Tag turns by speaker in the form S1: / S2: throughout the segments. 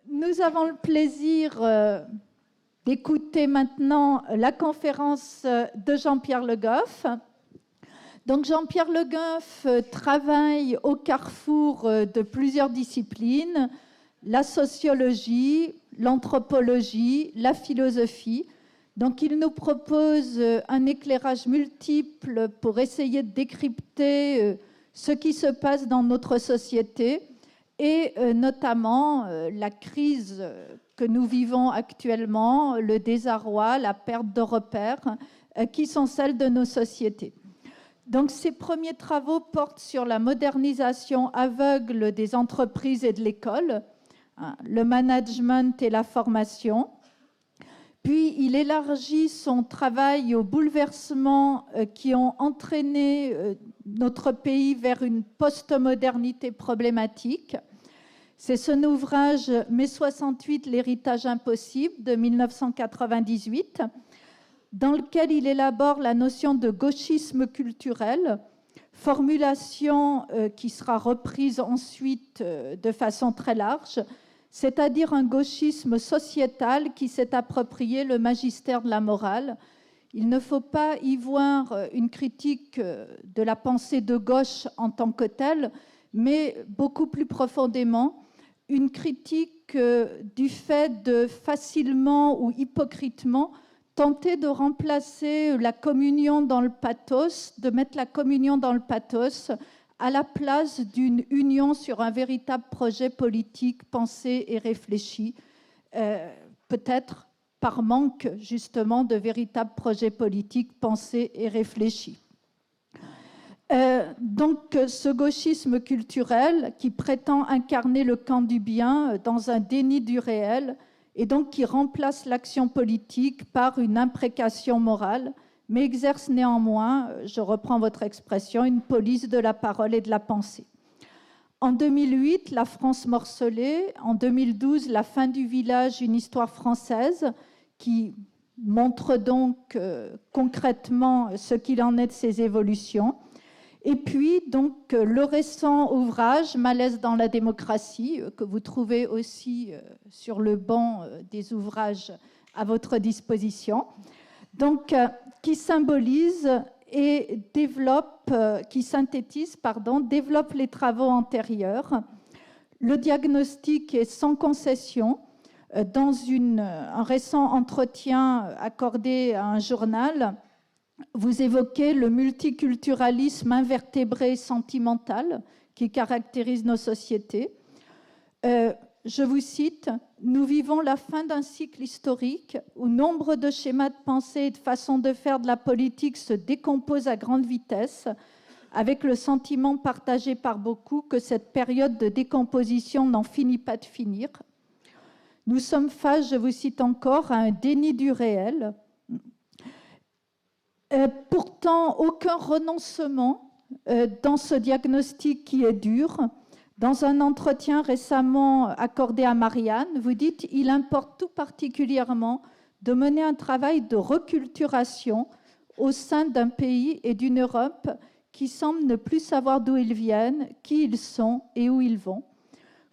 S1: Nous avons le plaisir d'écouter maintenant la conférence de Jean-Pierre Le Goff. Donc Jean-Pierre Le Goff travaille au carrefour de plusieurs disciplines, la sociologie, l'anthropologie, la philosophie. Donc il nous propose un éclairage multiple pour essayer de décrypter ce qui se passe dans notre société et notamment la crise que nous vivons actuellement, le désarroi, la perte de repères qui sont celles de nos sociétés. Donc ces premiers travaux portent sur la modernisation aveugle des entreprises et de l'école, le management et la formation. Puis il élargit son travail aux bouleversements qui ont entraîné notre pays vers une post-modernité problématique. C'est son ouvrage « Mai 68, l'héritage impossible » de 1998, dans lequel il élabore la notion de gauchisme culturel, formulation qui sera reprise ensuite de façon très large, c'est-à-dire un gauchisme sociétal qui s'est approprié le magistère de la morale. Il ne faut pas y voir une critique de la pensée de gauche en tant que telle, mais beaucoup plus profondément, une critique du fait de facilement ou hypocritement tenter de remplacer la communion dans le pathos, de mettre la communion dans le pathos à la place d'une union sur un véritable projet politique pensé et réfléchi, peut-être par manque justement de véritables projets politiques pensés et réfléchis. Donc ce gauchisme culturel qui prétend incarner le camp du bien dans un déni du réel et donc qui remplace l'action politique par une imprécation morale, mais exerce néanmoins, je reprends votre expression, une police de la parole et de la pensée. En 2008, La France morcelée. En 2012, La fin du village, une histoire française, qui montre donc concrètement ce qu'il en est de ces évolutions. Et puis, donc, le récent ouvrage « Malaise dans la démocratie », que vous trouvez aussi sur le banc des ouvrages à votre disposition. Donc, qui symbolise et développe, qui synthétise, développe les travaux antérieurs. Le diagnostic est sans concession. Dans un récent entretien accordé à un journal, vous évoquez le multiculturalisme invertébré sentimental qui caractérise nos sociétés. Je vous cite, « Nous vivons la fin d'un cycle historique où nombre de schémas de pensée et de façons de faire de la politique se décomposent à grande vitesse, avec le sentiment partagé par beaucoup que cette période de décomposition n'en finit pas de finir. Nous sommes face, je vous cite encore, à un déni du réel. Pourtant, aucun renoncement dans ce diagnostic qui est dur. Dans un entretien récemment accordé à Marianne, vous dites « Il importe tout particulièrement de mener un travail de reculturation au sein d'un pays et d'une Europe qui semblent ne plus savoir d'où ils viennent, qui ils sont et où ils vont. »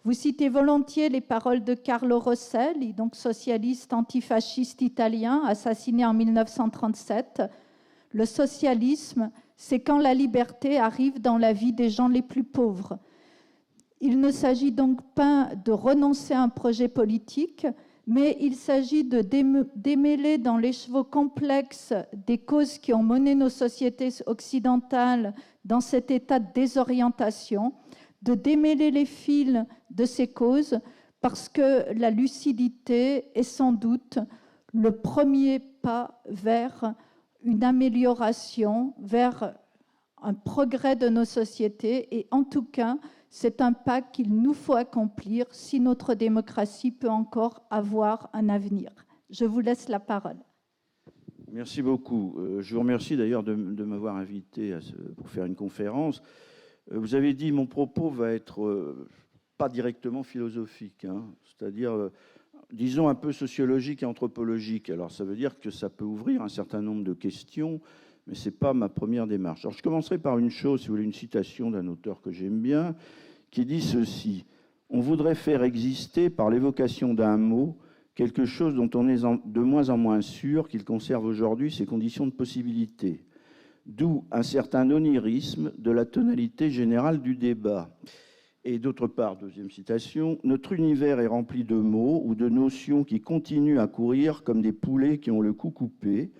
S1: Vous citez volontiers les paroles de Carlo Rosselli, donc socialiste antifasciste italien, assassiné en 1937. « Le socialisme, c'est quand la liberté arrive dans la vie des gens les plus pauvres. » Il ne s'agit donc pas de renoncer à un projet politique, mais il s'agit de démêler dans l'écheveau complexe des causes qui ont mené nos sociétés occidentales dans cet état de désorientation, de démêler les fils de ces causes, parce que la lucidité est sans doute le premier pas vers une amélioration, vers un progrès de nos sociétés, et en tout cas, c'est un pas qu'il nous faut accomplir si notre démocratie peut encore avoir un avenir. Je vous laisse la parole.
S2: Merci beaucoup. Je vous remercie d'ailleurs de m'avoir invité pour faire une conférence. Vous avez dit mon propos va être pas directement philosophique, hein, c'est-à-dire, disons, un peu sociologique et anthropologique. Alors ça veut dire que ça peut ouvrir un certain nombre de questions, mais ce n'est pas ma première démarche. Alors je commencerai par une chose, si vous voulez, une citation d'un auteur que j'aime bien, qui dit ceci. on voudrait faire exister par l'évocation d'un mot quelque chose dont on est de moins en moins sûr qu'il conserve aujourd'hui ses conditions de possibilité. D'où un certain onirisme de la tonalité générale du débat. Et d'autre part, deuxième citation, « Notre univers est rempli de mots ou de notions qui continuent à courir comme des poulets qui ont le cou coupé,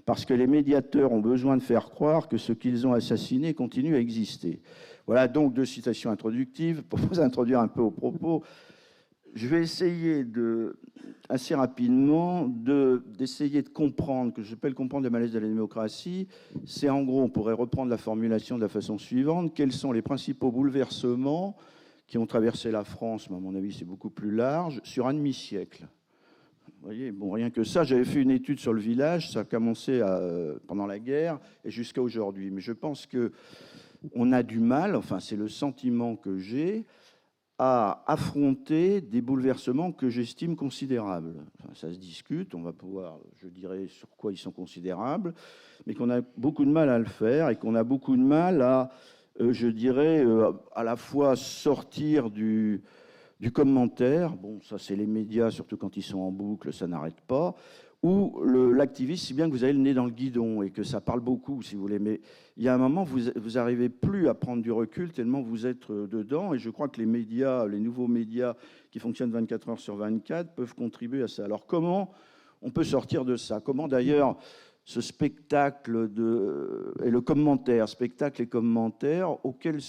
S2: parce que les médiateurs ont besoin de faire croire que ce qu'ils ont assassiné continue à exister. » Voilà donc 2 citations introductives. Pour vous introduire un peu au propos, je vais essayer assez rapidement d'essayer de comprendre, que j'appelle comprendre le malaise de la démocratie. C'est en gros, on pourrait reprendre la formulation de la façon suivante, quels sont les principaux bouleversements qui ont traversé la France, mais à mon avis c'est beaucoup plus large, sur un demi-siècle. Vous voyez, bon, rien que ça, j'avais fait une étude sur le village, ça a commencé pendant la guerre et jusqu'à aujourd'hui. Mais je pense qu'on a du mal, enfin c'est le sentiment que j'ai, à affronter des bouleversements que j'estime considérables. Enfin, ça se discute, on va pouvoir, je dirais, sur quoi ils sont considérables, mais qu'on a beaucoup de mal à le faire et qu'on a beaucoup de mal à, je dirais, à la fois sortir du commentaire, bon, ça c'est les médias, surtout quand ils sont en boucle, ça n'arrête pas, ou l'activiste, si bien que vous avez le nez dans le guidon et que ça parle beaucoup, si vous voulez. Mais il y a un moment, vous n'arrivez plus à prendre du recul tellement vous êtes dedans. Et je crois que les médias, les nouveaux médias qui fonctionnent 24 heures sur 24 peuvent contribuer à ça. Alors comment on peut sortir de ça? Comment d'ailleurs ce spectacle et le commentaire, spectacle et commentaire, auquel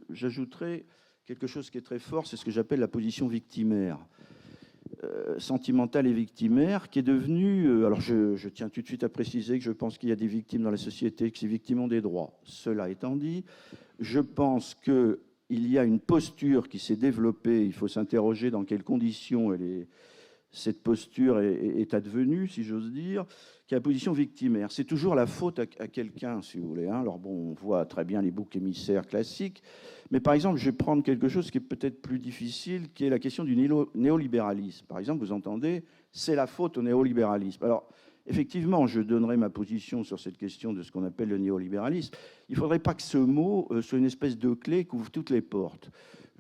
S2: j'ajouterais quelque chose qui est très fort, c'est ce que j'appelle la position victimaire. Sentimentale et victimaire, qui est devenue... alors je tiens tout de suite à préciser que je pense qu'il y a des victimes dans la société, que ces victimes ont des droits. Cela étant dit, je pense qu'il y a une posture qui s'est développée, il faut s'interroger dans quelles conditions cette posture est advenue, si j'ose dire, qui est la position victimaire. C'est toujours la faute à quelqu'un, si vous voulez. Hein. Alors bon, on voit très bien les boucs émissaires classiques, mais par exemple, je vais prendre quelque chose qui est peut-être plus difficile, qui est la question du néolibéralisme. Par exemple, vous entendez, c'est la faute au néolibéralisme. Alors, effectivement, je donnerai ma position sur cette question de ce qu'on appelle le néolibéralisme. Il ne faudrait pas que ce mot soit une espèce de clé qui ouvre toutes les portes.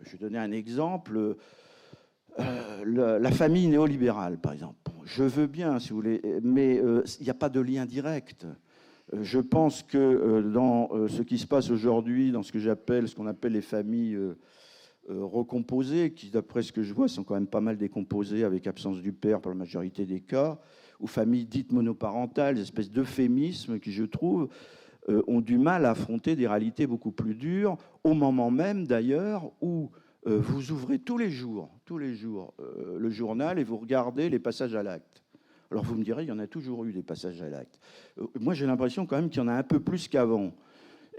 S2: Je vais donner un exemple. La famille néolibérale, par exemple. Bon, je veux bien, si vous voulez, mais il n'y a pas de lien direct. Je pense que dans ce qui se passe aujourd'hui, dans ce qu'on appelle les familles recomposées, qui, d'après ce que je vois, sont quand même pas mal décomposées avec absence du père pour la majorité des cas, ou familles dites monoparentales, des espèces d'euphémismes qui, je trouve, ont du mal à affronter des réalités beaucoup plus dures, au moment même, d'ailleurs, où vous ouvrez tous les jours le journal et vous regardez les passages à l'acte. Alors vous me direz, il y en a toujours eu des passages à l'acte. Moi, j'ai l'impression quand même qu'il y en a un peu plus qu'avant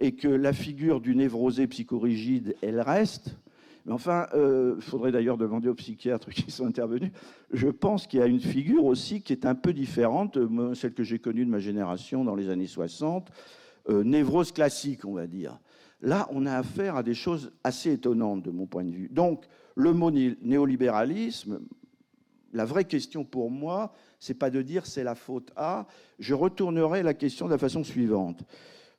S2: et que la figure du névrosé psychorigide, elle reste. Mais enfin, il faudrait d'ailleurs demander aux psychiatres qui sont intervenus. Je pense qu'il y a une figure aussi qui est un peu différente, celle que j'ai connue de ma génération dans les années 60, névrose classique, on va dire. Là, on a affaire à des choses assez étonnantes de mon point de vue. Donc, le mot néolibéralisme, la vraie question pour moi, c'est pas de dire c'est la faute à. Je retournerai la question de la façon suivante.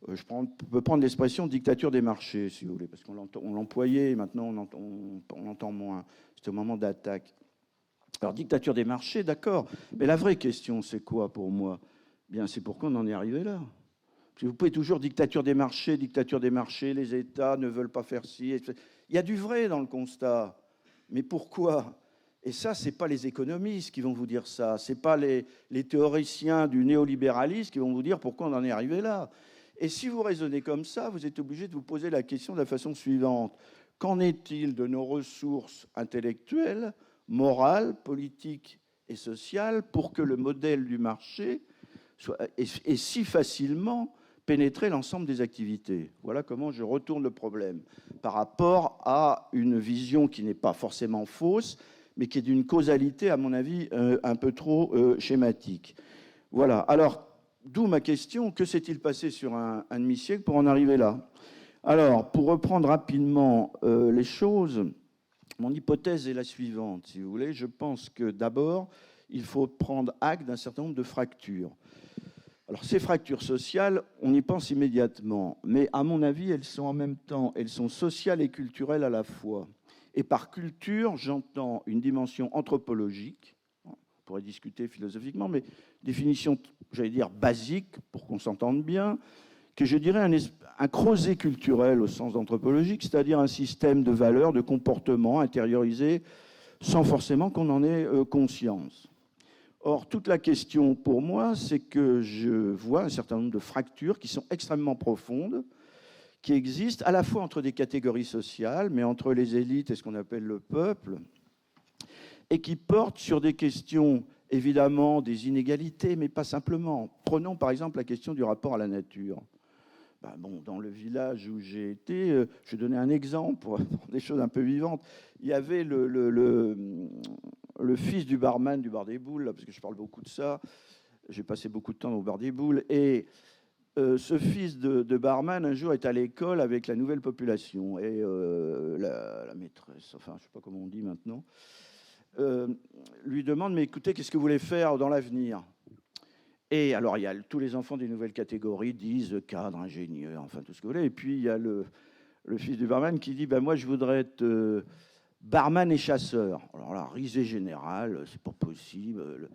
S2: Je peux prendre l'expression dictature des marchés, si vous voulez, parce qu'on l'employait, maintenant on l'entend moins. C'était au moment d'attaque. Alors, dictature des marchés, d'accord. Mais la vraie question, c'est quoi pour moi? Bien, c'est pourquoi on en est arrivé là. Vous pouvez toujours dictature des marchés, les États ne veulent pas faire ci. Il y a du vrai dans le constat. Mais pourquoi? Et ça, ce n'est pas les économistes qui vont vous dire ça. Ce n'est pas les théoriciens du néolibéralisme qui vont vous dire pourquoi on en est arrivé là. Et si vous raisonnez comme ça, vous êtes obligé de vous poser la question de la façon suivante. Qu'en est-il de nos ressources intellectuelles, morales, politiques et sociales pour que le modèle du marché ait si facilement pénétrer l'ensemble des activités? Voilà comment je retourne le problème par rapport à une vision qui n'est pas forcément fausse, mais qui est d'une causalité, à mon avis, un peu trop schématique. Voilà. Alors, d'où ma question, que s'est-il passé sur un demi-siècle pour en arriver là? Alors, pour reprendre rapidement les choses, mon hypothèse est la suivante, si vous voulez. Je pense que d'abord, il faut prendre acte d'un certain nombre de fractures. Alors, ces fractures sociales, on y pense immédiatement, mais à mon avis, elles sont en même temps, elles sont sociales et culturelles à la fois. Et par culture, j'entends une dimension anthropologique, on pourrait discuter philosophiquement, mais définition, j'allais dire, basique, pour qu'on s'entende bien, que je dirais un creuset culturel au sens anthropologique, c'est-à-dire un système de valeurs, de comportements intériorisés, sans forcément qu'on en ait conscience. Or, toute la question pour moi, c'est que je vois un certain nombre de fractures qui sont extrêmement profondes, qui existent à la fois entre des catégories sociales, mais entre les élites et ce qu'on appelle le peuple, et qui portent sur des questions, évidemment, des inégalités, mais pas simplement. Prenons par exemple la question du rapport à la nature. Dans le village où j'ai été, je vais donner un exemple pour des choses un peu vivantes. Il y avait le fils du barman du Bar des Boules, là, parce que je parle beaucoup de ça. J'ai passé beaucoup de temps au Bar des Boules. Et ce fils de barman, un jour, est à l'école avec la nouvelle population. Et la maîtresse, enfin, je ne sais pas comment on dit maintenant, lui demande, mais écoutez, qu'est-ce que vous voulez faire dans l'avenir ? Et alors, il y a tous les enfants des nouvelles catégories disent cadre, ingénieur, enfin tout ce que vous voulez. Et puis, il y a le fils du barman qui dit moi, je voudrais être barman et chasseur. Alors là, risée générale, c'est pas possible.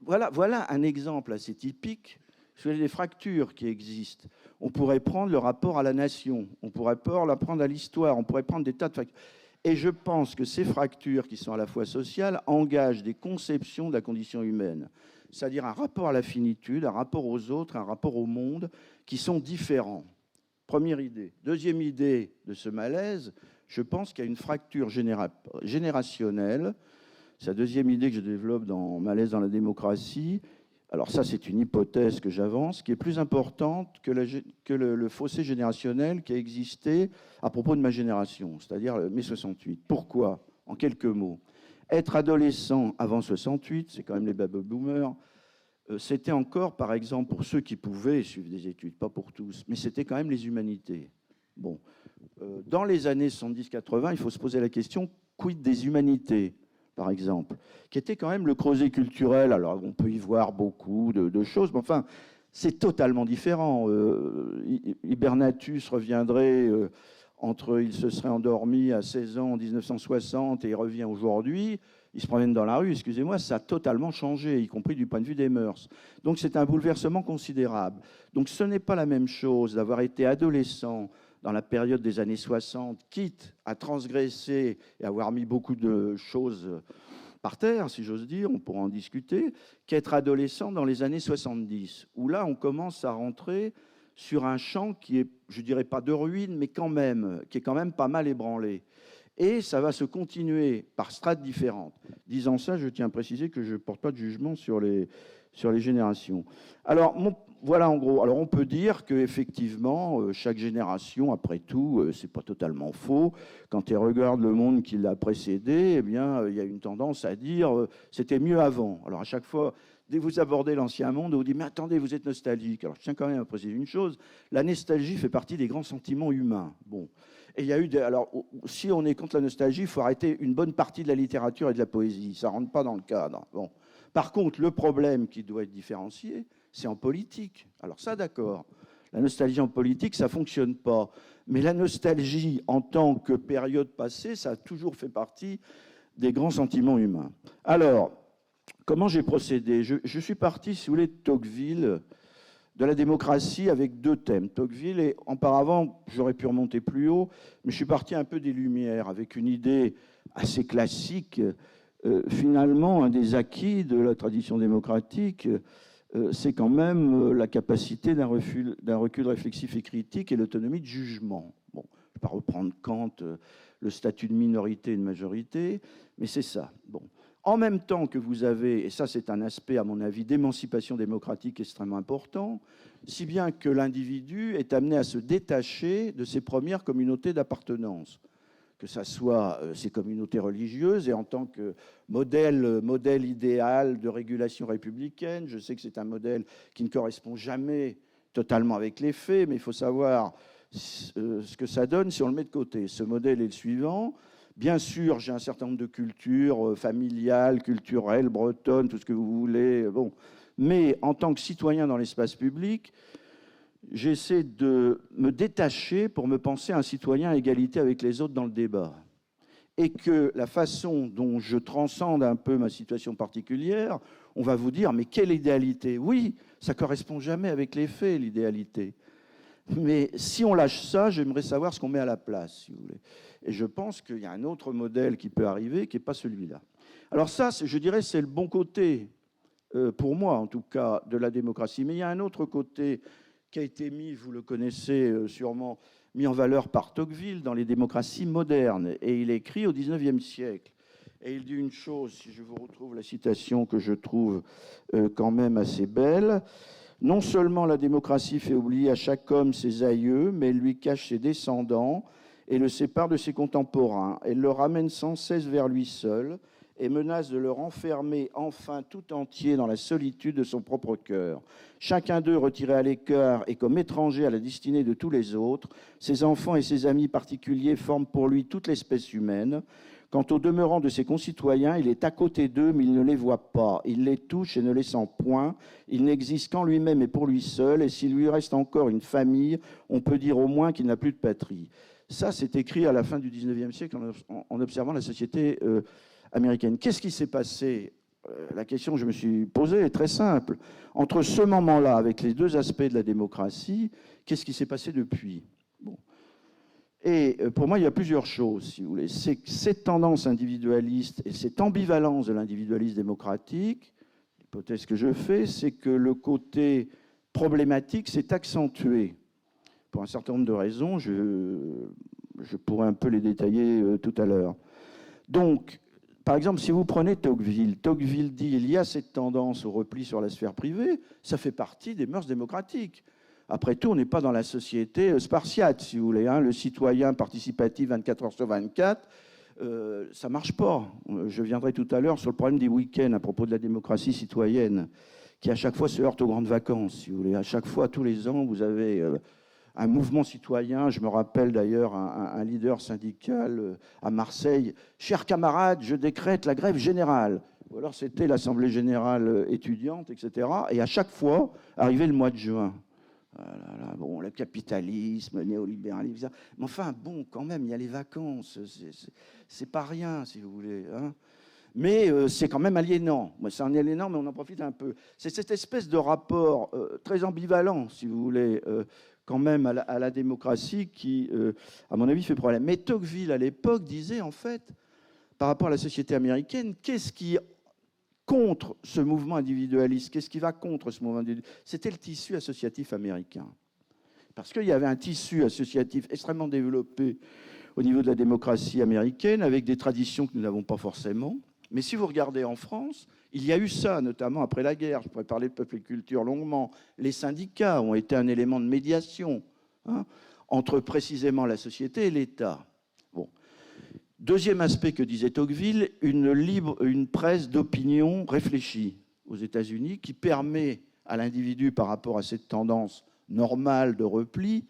S2: Voilà un exemple assez typique sur les fractures qui existent. On pourrait prendre le rapport à la nation, on pourrait la prendre à l'histoire, on pourrait prendre des tas de fractures. Et je pense que ces fractures, qui sont à la fois sociales, engagent des conceptions de la condition humaine. C'est-à-dire un rapport à la finitude, un rapport aux autres, un rapport au monde, qui sont différents. Première idée. Deuxième idée de ce malaise, je pense qu'il y a une fracture générationnelle. C'est la deuxième idée que je développe dans Malaise dans la démocratie. Alors ça, c'est une hypothèse que j'avance, qui est plus importante que le fossé générationnel qui a existé à propos de ma génération, c'est-à-dire mai 68. Pourquoi ? En quelques mots. Être adolescent avant 68, c'est quand même les baby boomers, c'était encore, par exemple, pour ceux qui pouvaient suivre des études, pas pour tous, mais c'était quand même les humanités. Bon. Dans les années 70-80, il faut se poser la question, quid des humanités, par exemple, qui était quand même le creuset culturel. Alors, on peut y voir beaucoup de choses, mais enfin, c'est totalement différent. Hibernatus reviendrait... il se serait endormi à 16 ans en 1960 et il revient aujourd'hui, il se promène dans la rue, excusez-moi, ça a totalement changé, y compris du point de vue des mœurs. Donc c'est un bouleversement considérable. Donc ce n'est pas la même chose d'avoir été adolescent dans la période des années 60, quitte à transgresser et avoir mis beaucoup de choses par terre, si j'ose dire, on pourra en discuter, qu'être adolescent dans les années 70, où là on commence à rentrer sur un champ qui est, je dirais pas de ruine, mais quand même, qui est quand même pas mal ébranlé. Et ça va se continuer par strates différentes. Disant ça, je tiens à préciser que je ne porte pas de jugement sur les générations. Alors, voilà en gros. Alors, on peut dire qu'effectivement, chaque génération, après tout, c'est pas totalement faux. Quand on regarde le monde qui l'a précédé, eh bien, il y a une tendance à dire c'était mieux avant. Alors, à chaque fois... Dès que vous abordez l'ancien monde, on vous dit « Mais attendez, vous êtes nostalgique ». Alors, je tiens quand même à préciser une chose. La nostalgie fait partie des grands sentiments humains. Bon. Et il y a eu alors, si on est contre la nostalgie, il faut arrêter une bonne partie de la littérature et de la poésie. Ça ne rentre pas dans le cadre. Bon. Par contre, le problème qui doit être différencié, c'est en politique. Alors ça, d'accord. La nostalgie en politique, ça ne fonctionne pas. Mais la nostalgie, en tant que période passée, ça a toujours fait partie des grands sentiments humains. Alors... Comment j'ai procédé ? Je suis parti, si vous voulez, de Tocqueville, de la démocratie, avec deux thèmes. Tocqueville, et auparavant, j'aurais pu remonter plus haut, mais je suis parti un peu des Lumières, avec une idée assez classique. Finalement, un des acquis de la tradition démocratique, c'est quand même la capacité d'un recul réflexif et critique et l'autonomie de jugement. Bon, je ne vais pas reprendre Kant, le statut de minorité et de majorité, mais c'est ça. Bon. En même temps que vous avez, et ça c'est un aspect à mon avis d'émancipation démocratique extrêmement important, si bien que l'individu est amené à se détacher de ses premières communautés d'appartenance, que ce soit ses communautés religieuses et en tant que modèle idéal de régulation républicaine. Je sais que c'est un modèle qui ne correspond jamais totalement avec les faits, mais il faut savoir ce que ça donne si on le met de côté. Ce modèle est le suivant. Bien sûr, j'ai un certain nombre de cultures familiales, culturelles, bretonnes, tout ce que vous voulez. Bon. Mais en tant que citoyen dans l'espace public, j'essaie de me détacher pour me penser un citoyen à égalité avec les autres dans le débat. et que la façon dont je transcende un peu ma situation particulière, on va vous dire, mais quelle idéalité? Oui, ça ne correspond jamais avec les faits, l'idéalité. Mais si on lâche ça, j'aimerais savoir ce qu'on met à la place, si vous voulez. Et je pense qu'il y a un autre modèle qui peut arriver, qui n'est pas celui-là. Alors ça, je dirais, c'est le bon côté, pour moi en tout cas, de la démocratie. Mais il y a un autre côté qui a été mis, vous le connaissez sûrement, mis en valeur par Tocqueville dans les démocraties modernes. Et il écrit au XIXe siècle. Et il dit une chose, si je vous retrouve la citation que je trouve quand même assez belle. Non seulement la démocratie fait oublier à chaque homme ses aïeux, mais elle lui cache ses descendants et le sépare de ses contemporains. Elle le ramène sans cesse vers lui seul et menace de le renfermer enfin tout entier dans la solitude de son propre cœur. Chacun d'eux retiré à l'écart et comme étranger à la destinée de tous les autres, ses enfants et ses amis particuliers forment pour lui toute l'espèce humaine. Quant au demeurant de ses concitoyens, il est à côté d'eux, mais il ne les voit pas. Il les touche et ne les sent point. Il n'existe qu'en lui-même et pour lui seul. Et s'il lui reste encore une famille, on peut dire au moins qu'il n'a plus de patrie. Ça, c'est écrit à la fin du XIXe siècle en observant la société américaine. Qu'est-ce qui s'est passé? La question que je me suis posée est très simple. Entre ce moment-là, avec les deux aspects de la démocratie, qu'est-ce qui s'est passé depuis? Bon. Et pour moi, il y a plusieurs choses, si vous voulez. C'est que cette tendance individualiste et cette ambivalence de l'individualisme démocratique, l'hypothèse que je fais, c'est que le côté problématique s'est accentué. Pour un certain nombre de raisons, je pourrais un peu les détailler tout à l'heure. Donc, par exemple, si vous prenez Tocqueville, Tocqueville dit il y a cette tendance au repli sur la sphère privée, ça fait partie des mœurs démocratiques. Après tout, on n'est pas dans la société spartiate, si vous voulez. Hein. Le citoyen participatif 24 heures sur 24, ça ne marche pas. Je viendrai tout à l'heure sur le problème des week-ends à propos de la démocratie citoyenne, qui à chaque fois se heurte aux grandes vacances, si vous voulez. À chaque fois, tous les ans, vous avez un mouvement citoyen. Je me rappelle d'ailleurs un leader syndical à Marseille. « Chers camarades, je décrète la grève générale ». Ou alors c'était l'Assemblée générale étudiante, etc. Et à chaque fois, arrivait le mois de juin. Bon, le capitalisme, le néolibéralisme, mais enfin, bon, quand même, il y a les vacances, c'est pas rien, si vous voulez. Hein. Mais c'est quand même aliénant. C'est un aliénant, mais on en profite un peu. C'est cette espèce de rapport très ambivalent, si vous voulez, quand même à la démocratie qui, à mon avis, fait problème. Mais Tocqueville, à l'époque, disait, en fait, par rapport à la société américaine, qu'est-ce qui contre ce mouvement individualiste? Qu'est-ce qui va contre ce mouvement individualiste? C'était le tissu associatif américain. Parce qu'il y avait un tissu associatif extrêmement développé au niveau de la démocratie américaine, avec des traditions que nous n'avons pas forcément. Mais si vous regardez en France, il y a eu ça, notamment après la guerre. Je pourrais parler de Peuple et Culture longuement. Les syndicats ont été un élément de médiation entre précisément la société et l'État. Bon. Deuxième aspect que disait Tocqueville, une presse d'opinion réfléchie aux États-Unis qui permet à l'individu, par rapport à cette tendance normale de repli,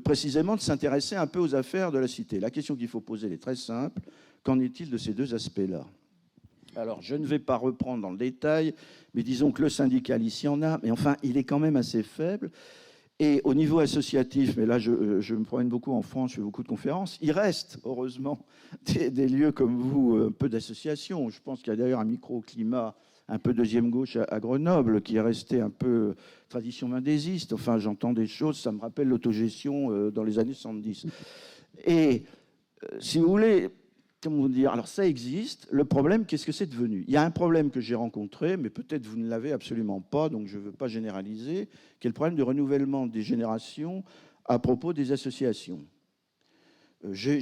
S2: précisément de s'intéresser un peu aux affaires de la cité. La question qu'il faut poser est très simple. Qu'en est-il de ces deux aspects-là? Alors, je ne vais pas reprendre dans le détail, mais disons que le syndicalisme, il y en a, mais enfin, il est quand même assez faible. Et au niveau associatif, mais là, je me promène beaucoup en France, je fais beaucoup de conférences, il reste, heureusement, des lieux comme vous, un peu d'associations. Je pense qu'il y a d'ailleurs un microclimat un peu deuxième gauche à Grenoble, qui est resté un peu tradition mendésiste. Enfin, j'entends des choses, ça me rappelle l'autogestion dans les années 70. Et si vous voulez, comment vous dire, alors ça existe. Le problème, qu'est-ce que c'est devenu? Il y a un problème que j'ai rencontré, mais peut-être vous ne l'avez absolument pas, donc je ne veux pas généraliser, qui est le problème du renouvellement des générations à propos des associations. J'ai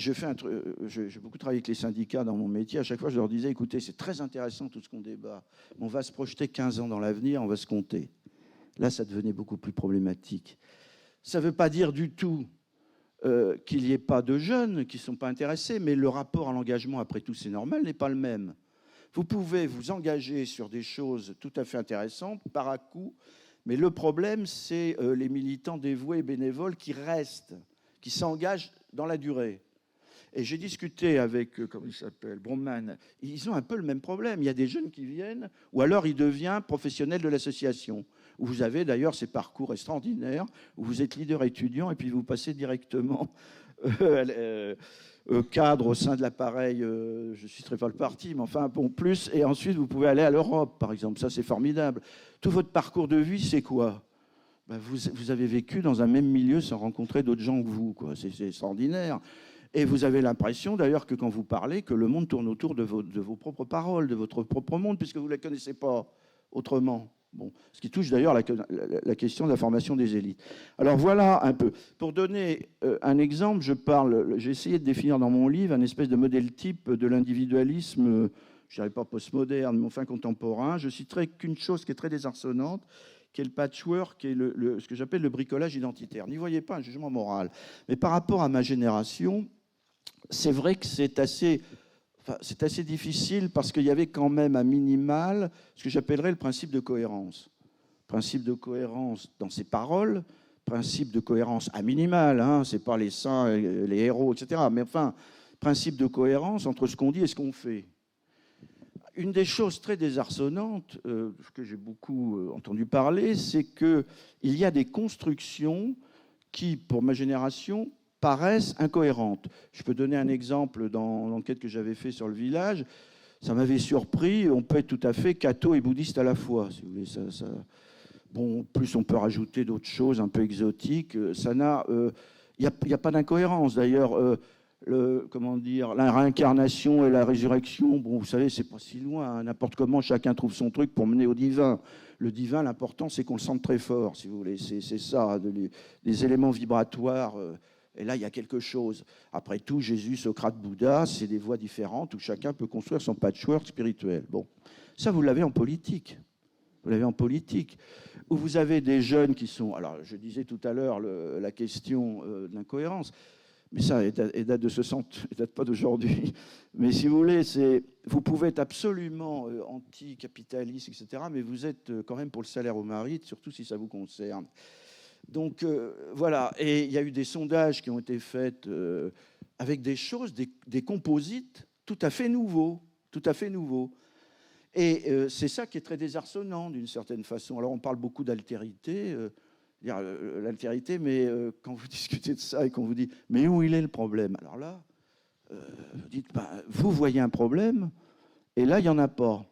S2: beaucoup travaillé avec les syndicats dans mon métier. À chaque fois, je leur disais, écoutez, c'est très intéressant tout ce qu'on débat. On va se projeter 15 ans dans l'avenir, on va se compter. Là, ça devenait beaucoup plus problématique. Ça ne veut pas dire du tout qu'il n'y ait pas de jeunes qui ne sont pas intéressés, mais le rapport à l'engagement, après tout, c'est normal, n'est pas le même. Vous pouvez vous engager sur des choses tout à fait intéressantes, par à coup, mais le problème, c'est les militants dévoués et bénévoles qui restent, qui s'engagent dans la durée. Et j'ai discuté avec, comment il s'appelle, Bromman, ils ont un peu le même problème. Il y a des jeunes qui viennent, ou alors ils deviennent professionnels de l'association. où vous avez d'ailleurs ces parcours extraordinaires, où vous êtes leader étudiant et puis vous passez directement cadre au sein de l'appareil, je ne citerai pas le parti, mais enfin, bon, plus, et ensuite vous pouvez aller à l'Europe, par exemple, ça c'est formidable. Tout votre parcours de vie, c'est quoi? Ben, vous avez vécu dans un même milieu sans rencontrer d'autres gens que vous, quoi. C'est extraordinaire. Et vous avez l'impression, d'ailleurs, que quand vous parlez, que le monde tourne autour de vos propres paroles, de votre propre monde, puisque vous ne la connaissez pas autrement. Bon, ce qui touche d'ailleurs la question de la formation des élites. Alors voilà un peu. Pour donner un exemple, j'ai essayé de définir dans mon livre un espèce de modèle type de l'individualisme, je ne dirais pas postmoderne, mais enfin contemporain. Je citerai qu'une chose qui est très désarçonnante, qui est le patchwork, qui est ce que j'appelle le bricolage identitaire. N'y voyez pas un jugement moral. Mais par rapport à ma génération, c'est vrai que c'est assez difficile parce qu'il y avait quand même à minimal ce que j'appellerais le principe de cohérence. Principe de cohérence dans ses paroles, principe de cohérence à minimal, hein, c'est pas les saints, les héros, etc. Mais enfin, principe de cohérence entre ce qu'on dit et ce qu'on fait. Une des choses très désarçonnantes, que j'ai beaucoup entendu parler, c'est qu'il y a des constructions qui, pour ma génération, paraissent incohérentes. Je peux donner un exemple dans l'enquête que j'avais faite sur le village. Ça m'avait surpris. On peut être tout à fait catho et bouddhiste à la fois, si vous voulez. Bon, plus on peut rajouter d'autres choses un peu exotiques. Ça n'a, il n'y a pas d'incohérence. D'ailleurs, la réincarnation et la résurrection, bon, vous savez, c'est pas si loin. Hein. N'importe comment, chacun trouve son truc pour mener au divin. Le divin, l'important, c'est qu'on le sente très fort, si vous voulez. C'est ça, des éléments vibratoires. Et là, il y a quelque chose. Après tout, Jésus, Socrate, Bouddha, c'est des voies différentes où chacun peut construire son patchwork spirituel. Bon, ça, vous l'avez en politique. Vous l'avez en politique, où vous avez des jeunes qui sont... Alors, je disais tout à l'heure la question de l'incohérence, mais ça, elle date de ce centre, elle date pas d'aujourd'hui. Mais si vous voulez, vous pouvez être absolument anticapitaliste, etc., mais vous êtes quand même pour le salaire au mérite, surtout si ça vous concerne. Donc voilà, et il y a eu des sondages qui ont été faits avec des choses, des composites tout à fait nouveaux, Et c'est ça qui est très désarçonnant d'une certaine façon. Alors on parle beaucoup d'altérité, l'altérité, mais quand vous discutez de ça et qu'on vous dit « mais où il est le problème ?» Alors là, vous dites « vous voyez un problème et là, il n'y en a pas ».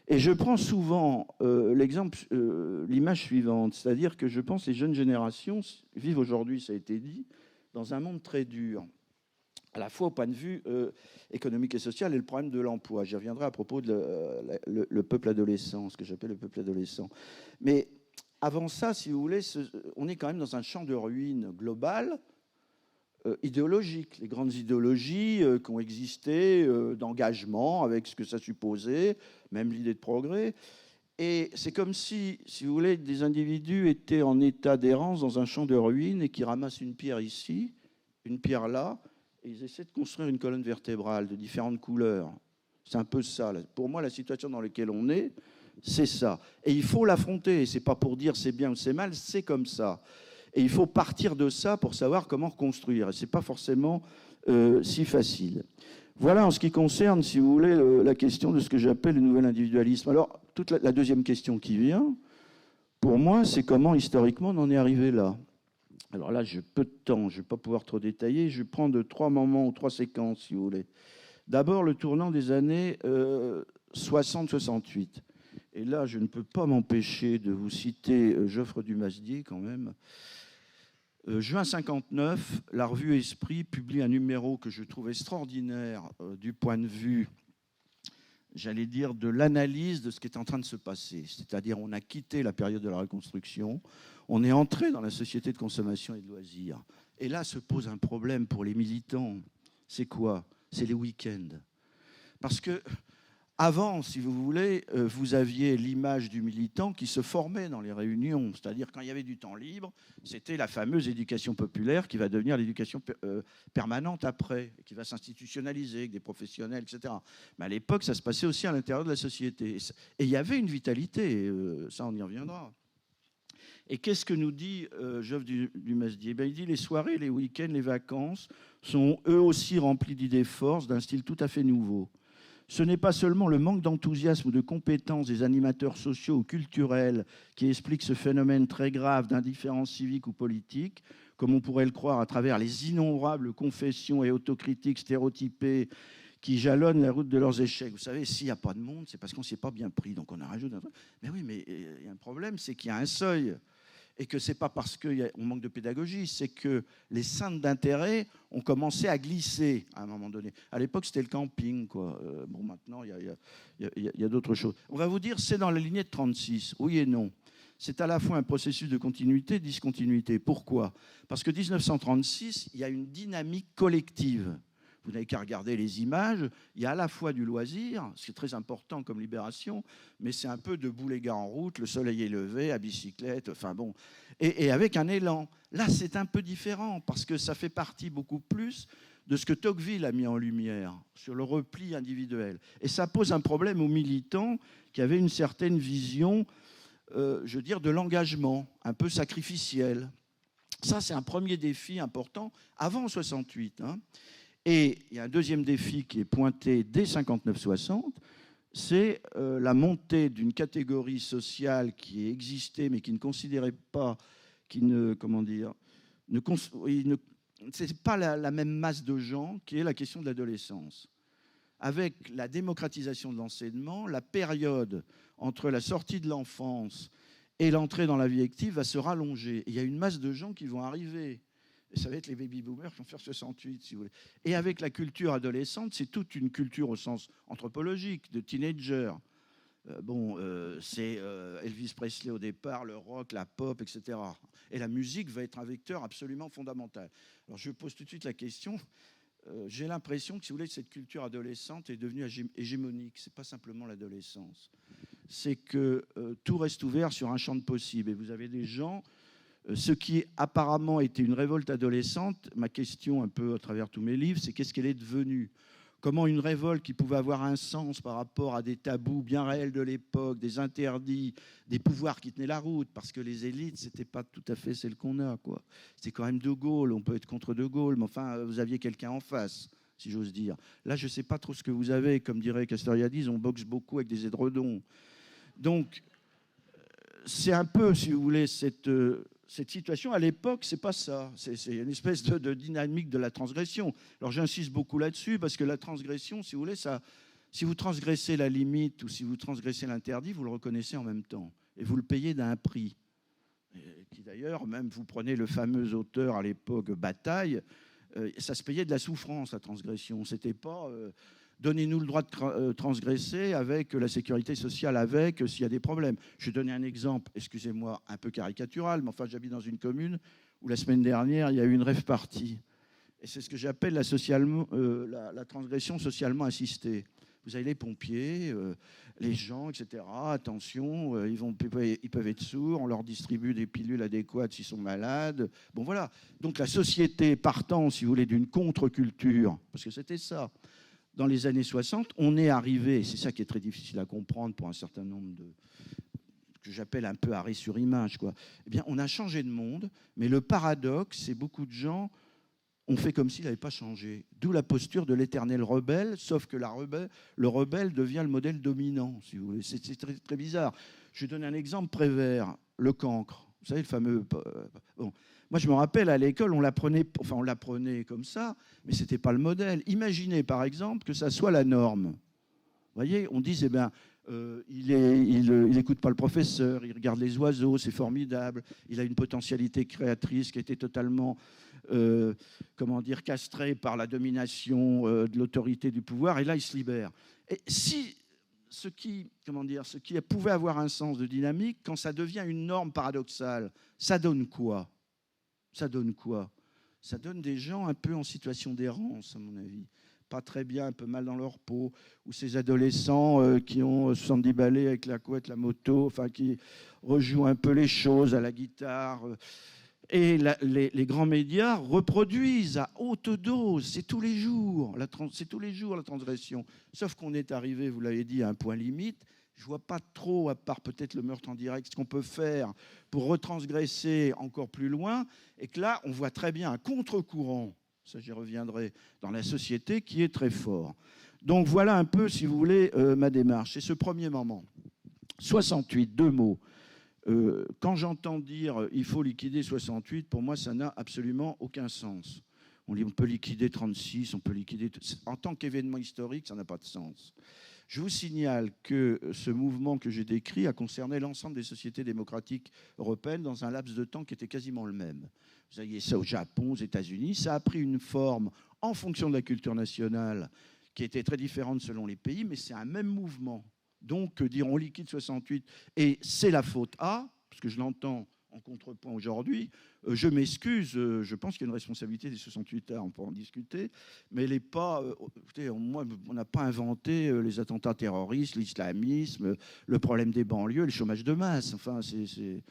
S2: Et je prends souvent l'image suivante, c'est-à-dire que je pense que les jeunes générations vivent aujourd'hui, ça a été dit, dans un monde très dur, à la fois au point de vue économique et social et le problème de l'emploi. J'y reviendrai à propos de le peuple adolescent, ce que j'appelle le peuple adolescent. Mais avant ça, si vous voulez, on est quand même dans un champ de ruines global, idéologique. Les grandes idéologies qui ont existé, d'engagement avec ce que ça supposait, même l'idée de progrès. Et c'est comme si vous voulez, des individus étaient en état d'errance dans un champ de ruines et qui ramassent une pierre ici, une pierre là, et ils essaient de construire une colonne vertébrale de différentes couleurs. C'est un peu ça. Pour moi, la situation dans laquelle on est, c'est ça. Et il faut l'affronter. Ce n'est pas pour dire c'est bien ou c'est mal, c'est comme ça. Et il faut partir de ça pour savoir comment reconstruire. Et ce n'est pas forcément si facile. Voilà en ce qui concerne, si vous voulez, la question de ce que j'appelle le nouvel individualisme. Alors, toute la deuxième question qui vient, pour moi, c'est comment, historiquement, on en est arrivé là. Alors là, j'ai peu de temps, je ne vais pas pouvoir trop détailler. Je vais prendre 3 moments ou 3 séquences, si vous voulez. D'abord, le tournant des années 60-68. Et là, je ne peux pas m'empêcher de vous citer Geoffre Dumasdier, quand même. Juin 59, la revue Esprit publie un numéro que je trouve extraordinaire du point de vue, j'allais dire, de l'analyse de ce qui est en train de se passer. C'est-à-dire, on a quitté la période de la reconstruction, on est entré dans la société de consommation et de loisirs. Et là se pose un problème pour les militants. C'est quoi? C'est les week-ends. Parce que avant, si vous voulez, vous aviez l'image du militant qui se formait dans les réunions. C'est-à-dire, quand il y avait du temps libre, c'était la fameuse éducation populaire qui va devenir l'éducation permanente après, qui va s'institutionnaliser avec des professionnels, etc. Mais à l'époque, ça se passait aussi à l'intérieur de la société. Et il y avait une vitalité, ça on y reviendra. Et qu'est-ce que nous dit Geoffre Dumasdier? Il dit les soirées, les week-ends, les vacances sont eux aussi remplis d'idées forces, d'un style tout à fait nouveau. Ce n'est pas seulement le manque d'enthousiasme ou de compétences des animateurs sociaux ou culturels qui explique ce phénomène très grave d'indifférence civique ou politique, comme on pourrait le croire à travers les innombrables confessions et autocritiques stéréotypées qui jalonnent la route de leurs échecs. Vous savez, s'il n'y a pas de monde, c'est parce qu'on ne s'est pas bien pris, donc on a rajouté un truc. Mais oui, mais il y a un problème, c'est qu'il y a un seuil, et que ce n'est pas parce qu'on manque de pédagogie, c'est que les centres d'intérêt ont commencé à glisser à un moment donné. À l'époque, c'était le camping, quoi. Bon, maintenant, il y a d'autres choses. On va vous dire, c'est dans la lignée de 36, oui et non. C'est à la fois un processus de continuité et de discontinuité. Pourquoi ? Parce que 1936, il y a une dynamique collective. Vous n'avez qu'à regarder les images. Il y a à la fois du loisir, ce qui est très important comme libération, mais c'est un peu debout les gars en route, le soleil est levé, à bicyclette, enfin bon, et avec un élan. Là, c'est un peu différent, parce que ça fait partie beaucoup plus de ce que Tocqueville a mis en lumière, sur le repli individuel. Et ça pose un problème aux militants qui avaient une certaine vision, je veux dire, de l'engagement, un peu sacrificiel. Ça, c'est un premier défi important, avant 68, hein. Et il y a un deuxième défi qui est pointé dès 59-60, c'est la montée d'une catégorie sociale qui existait, mais qui ne considérait pas, c'est pas la même masse de gens, qui est la question de l'adolescence. Avec la démocratisation de l'enseignement, la période entre la sortie de l'enfance et l'entrée dans la vie active va se rallonger. Et il y a une masse de gens qui vont arriver. Et ça va être les baby-boomers qui vont faire 68, si vous voulez. Et avec la culture adolescente, c'est toute une culture au sens anthropologique, de teenager. C'est Elvis Presley au départ, le rock, la pop, etc. Et la musique va être un vecteur absolument fondamental. Alors je pose tout de suite la question. J'ai l'impression que, si vous voulez, cette culture adolescente est devenue hégémonique. Ce n'est pas simplement l'adolescence. C'est que tout reste ouvert sur un champ de possibles. Et vous avez des gens... Ce qui apparemment était une révolte adolescente, ma question un peu à travers tous mes livres, c'est qu'est-ce qu'elle est devenue ? Comment une révolte qui pouvait avoir un sens par rapport à des tabous bien réels de l'époque, des interdits, des pouvoirs qui tenaient la route, parce que les élites, c'était pas tout à fait celle qu'on a, quoi. C'était quand même De Gaulle, on peut être contre De Gaulle, mais enfin, vous aviez quelqu'un en face, si j'ose dire. Là, je ne sais pas trop ce que vous avez, comme dirait Castoriadis, on boxe beaucoup avec des édredons. Donc, c'est un peu, si vous voulez, cette situation, à l'époque, c'est pas ça. C'est une espèce de dynamique de la transgression. Alors j'insiste beaucoup là-dessus, parce que la transgression, si vous voulez, ça, si vous transgressez la limite ou si vous transgressez l'interdit, vous le reconnaissez en même temps. Et vous le payez d'un prix. Et qui d'ailleurs, même vous prenez le fameux auteur à l'époque, Bataille, ça se payait de la souffrance, la transgression. C'était pas... donnez-nous le droit de transgresser avec la sécurité sociale, avec s'il y a des problèmes. Je vais donner un exemple, excusez-moi, un peu caricatural, mais enfin, j'habite dans une commune où la semaine dernière, il y a eu une rave party. Et c'est ce que j'appelle la transgression socialement assistée. Vous avez les pompiers, les gens, etc. Attention, ils peuvent être sourds, on leur distribue des pilules adéquates s'ils sont malades. Bon, voilà. Donc la société partant, si vous voulez, d'une contre-culture, parce que c'était ça, dans les années 60, on est arrivé, et c'est ça qui est très difficile à comprendre pour un certain nombre de... que j'appelle un peu arrêt sur image, quoi. Eh bien, on a changé de monde, mais le paradoxe, c'est beaucoup de gens ont fait comme s'il n'avait pas changé. D'où la posture de l'éternel rebelle, sauf que le rebelle devient le modèle dominant, si vous voulez. C'est très, très bizarre. Je vais donner un exemple, Prévert, le cancre. Vous savez, le fameux... Bon. Moi, je me rappelle, à l'école, on l'apprenait comme ça, mais ce n'était pas le modèle. Imaginez, par exemple, que ça soit la norme. Vous voyez, on disait, il n'écoute pas le professeur, il regarde les oiseaux, c'est formidable, il a une potentialité créatrice qui était totalement, castrée par la domination de l'autorité du pouvoir, et là, il se libère. Et si ce qui pouvait avoir un sens de dynamique, quand ça devient une norme paradoxale, ça donne quoi ? Ça donne des gens un peu en situation d'errance, à mon avis. Pas très bien, un peu mal dans leur peau. Ou ces adolescents qui ont 70 balais avec la couette, la moto, enfin qui rejouent un peu les choses à la guitare. Et les grands médias reproduisent à haute dose. C'est tous les jours la transgression. Sauf qu'on est arrivé, vous l'avez dit, à un point limite. Je ne vois pas trop, à part peut-être le meurtre en direct, ce qu'on peut faire pour retransgresser encore plus loin. Et que là, on voit très bien un contre-courant, ça j'y reviendrai, dans la société qui est très fort. Donc voilà un peu, si vous voulez, ma démarche. C'est ce premier moment. 68, deux mots. Quand j'entends dire il faut liquider 68, pour moi, ça n'a absolument aucun sens. On peut liquider 36, on peut liquider... En tant qu'événement historique, ça n'a pas de sens. Je vous signale que ce mouvement que j'ai décrit a concerné l'ensemble des sociétés démocratiques européennes dans un laps de temps qui était quasiment le même. Vous aviez ça au Japon, aux États-Unis. Ça a pris une forme en fonction de la culture nationale qui était très différente selon les pays, mais c'est un même mouvement. Donc, dire on liquide 68 et c'est la faute à, parce que je l'entends en contrepoint aujourd'hui, je m'excuse, je pense qu'il y a une responsabilité des 68 heures, on peut en discuter, mais elle n'est pas... écoutez, moi, on n'a pas inventé les attentats terroristes, l'islamisme, le problème des banlieues, le chômage de masse. Enfin, c'est...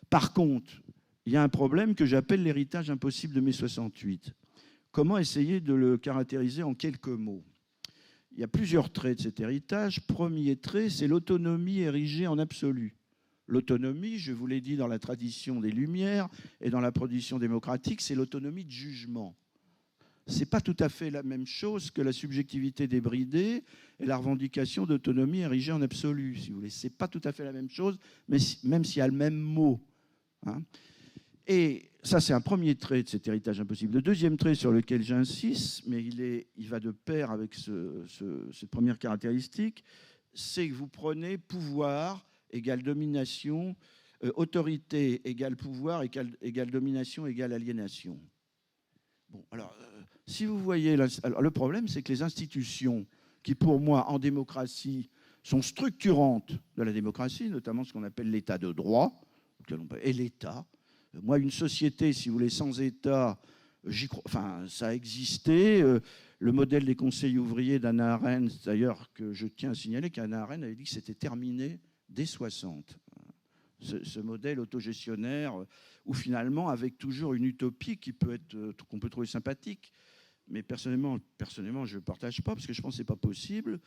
S2: Par contre, il y a un problème que j'appelle l'héritage impossible de mai 68. Comment essayer de le caractériser en quelques mots ? Il y a plusieurs traits de cet héritage. Premier trait, c'est l'autonomie érigée en absolu. L'autonomie, je vous l'ai dit dans la tradition des Lumières et dans la production démocratique, c'est l'autonomie de jugement. Ce n'est pas tout à fait la même chose que la subjectivité débridée et la revendication d'autonomie érigée en absolu, si vous voulez. Ce n'est pas tout à fait la même chose, mais même s'il y a le même mot. Hein. Et ça, c'est un premier trait de cet héritage impossible. Le deuxième trait sur lequel j'insiste, mais il va de pair avec cette première caractéristique, c'est que vous prenez pouvoir égale domination, autorité égale pouvoir égale domination égale aliénation. Bon, alors, si vous voyez... Alors, le problème, c'est que les institutions qui, pour moi, en démocratie, sont structurantes de la démocratie, notamment ce qu'on appelle l'état de droit, et l'État. Moi, une société, si vous voulez, sans État, j'y crois, enfin, ça a existé. Le modèle des conseils ouvriers d'Hannah Arendt, d'ailleurs, que je tiens à signaler qu'Hannah Arendt avait dit que c'était terminé dès 60. Ce modèle autogestionnaire, où finalement, avec toujours une utopie qu'on peut trouver sympathique, mais personnellement je ne partage pas, parce que je pense que ce n'est pas possible,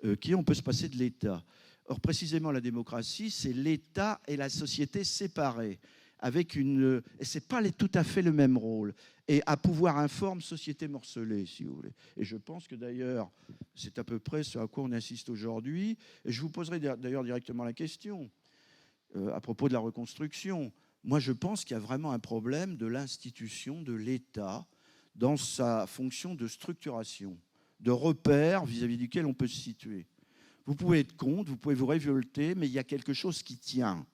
S2: on peut se passer de l'État. Or, précisément, la démocratie, c'est l'État et la société séparés, et ce n'est pas tout à fait le même rôle, et à pouvoir informe, société morcelée, si vous voulez. Et je pense que d'ailleurs, c'est à peu près ce à quoi on assiste aujourd'hui, et je vous poserai d'ailleurs directement la question, à propos de la reconstruction. Moi, je pense qu'il y a vraiment un problème de l'institution, de l'État, dans sa fonction de structuration, de repère vis-à-vis duquel on peut se situer. Vous pouvez être contre, vous pouvez vous révolter, mais il y a quelque chose qui tient.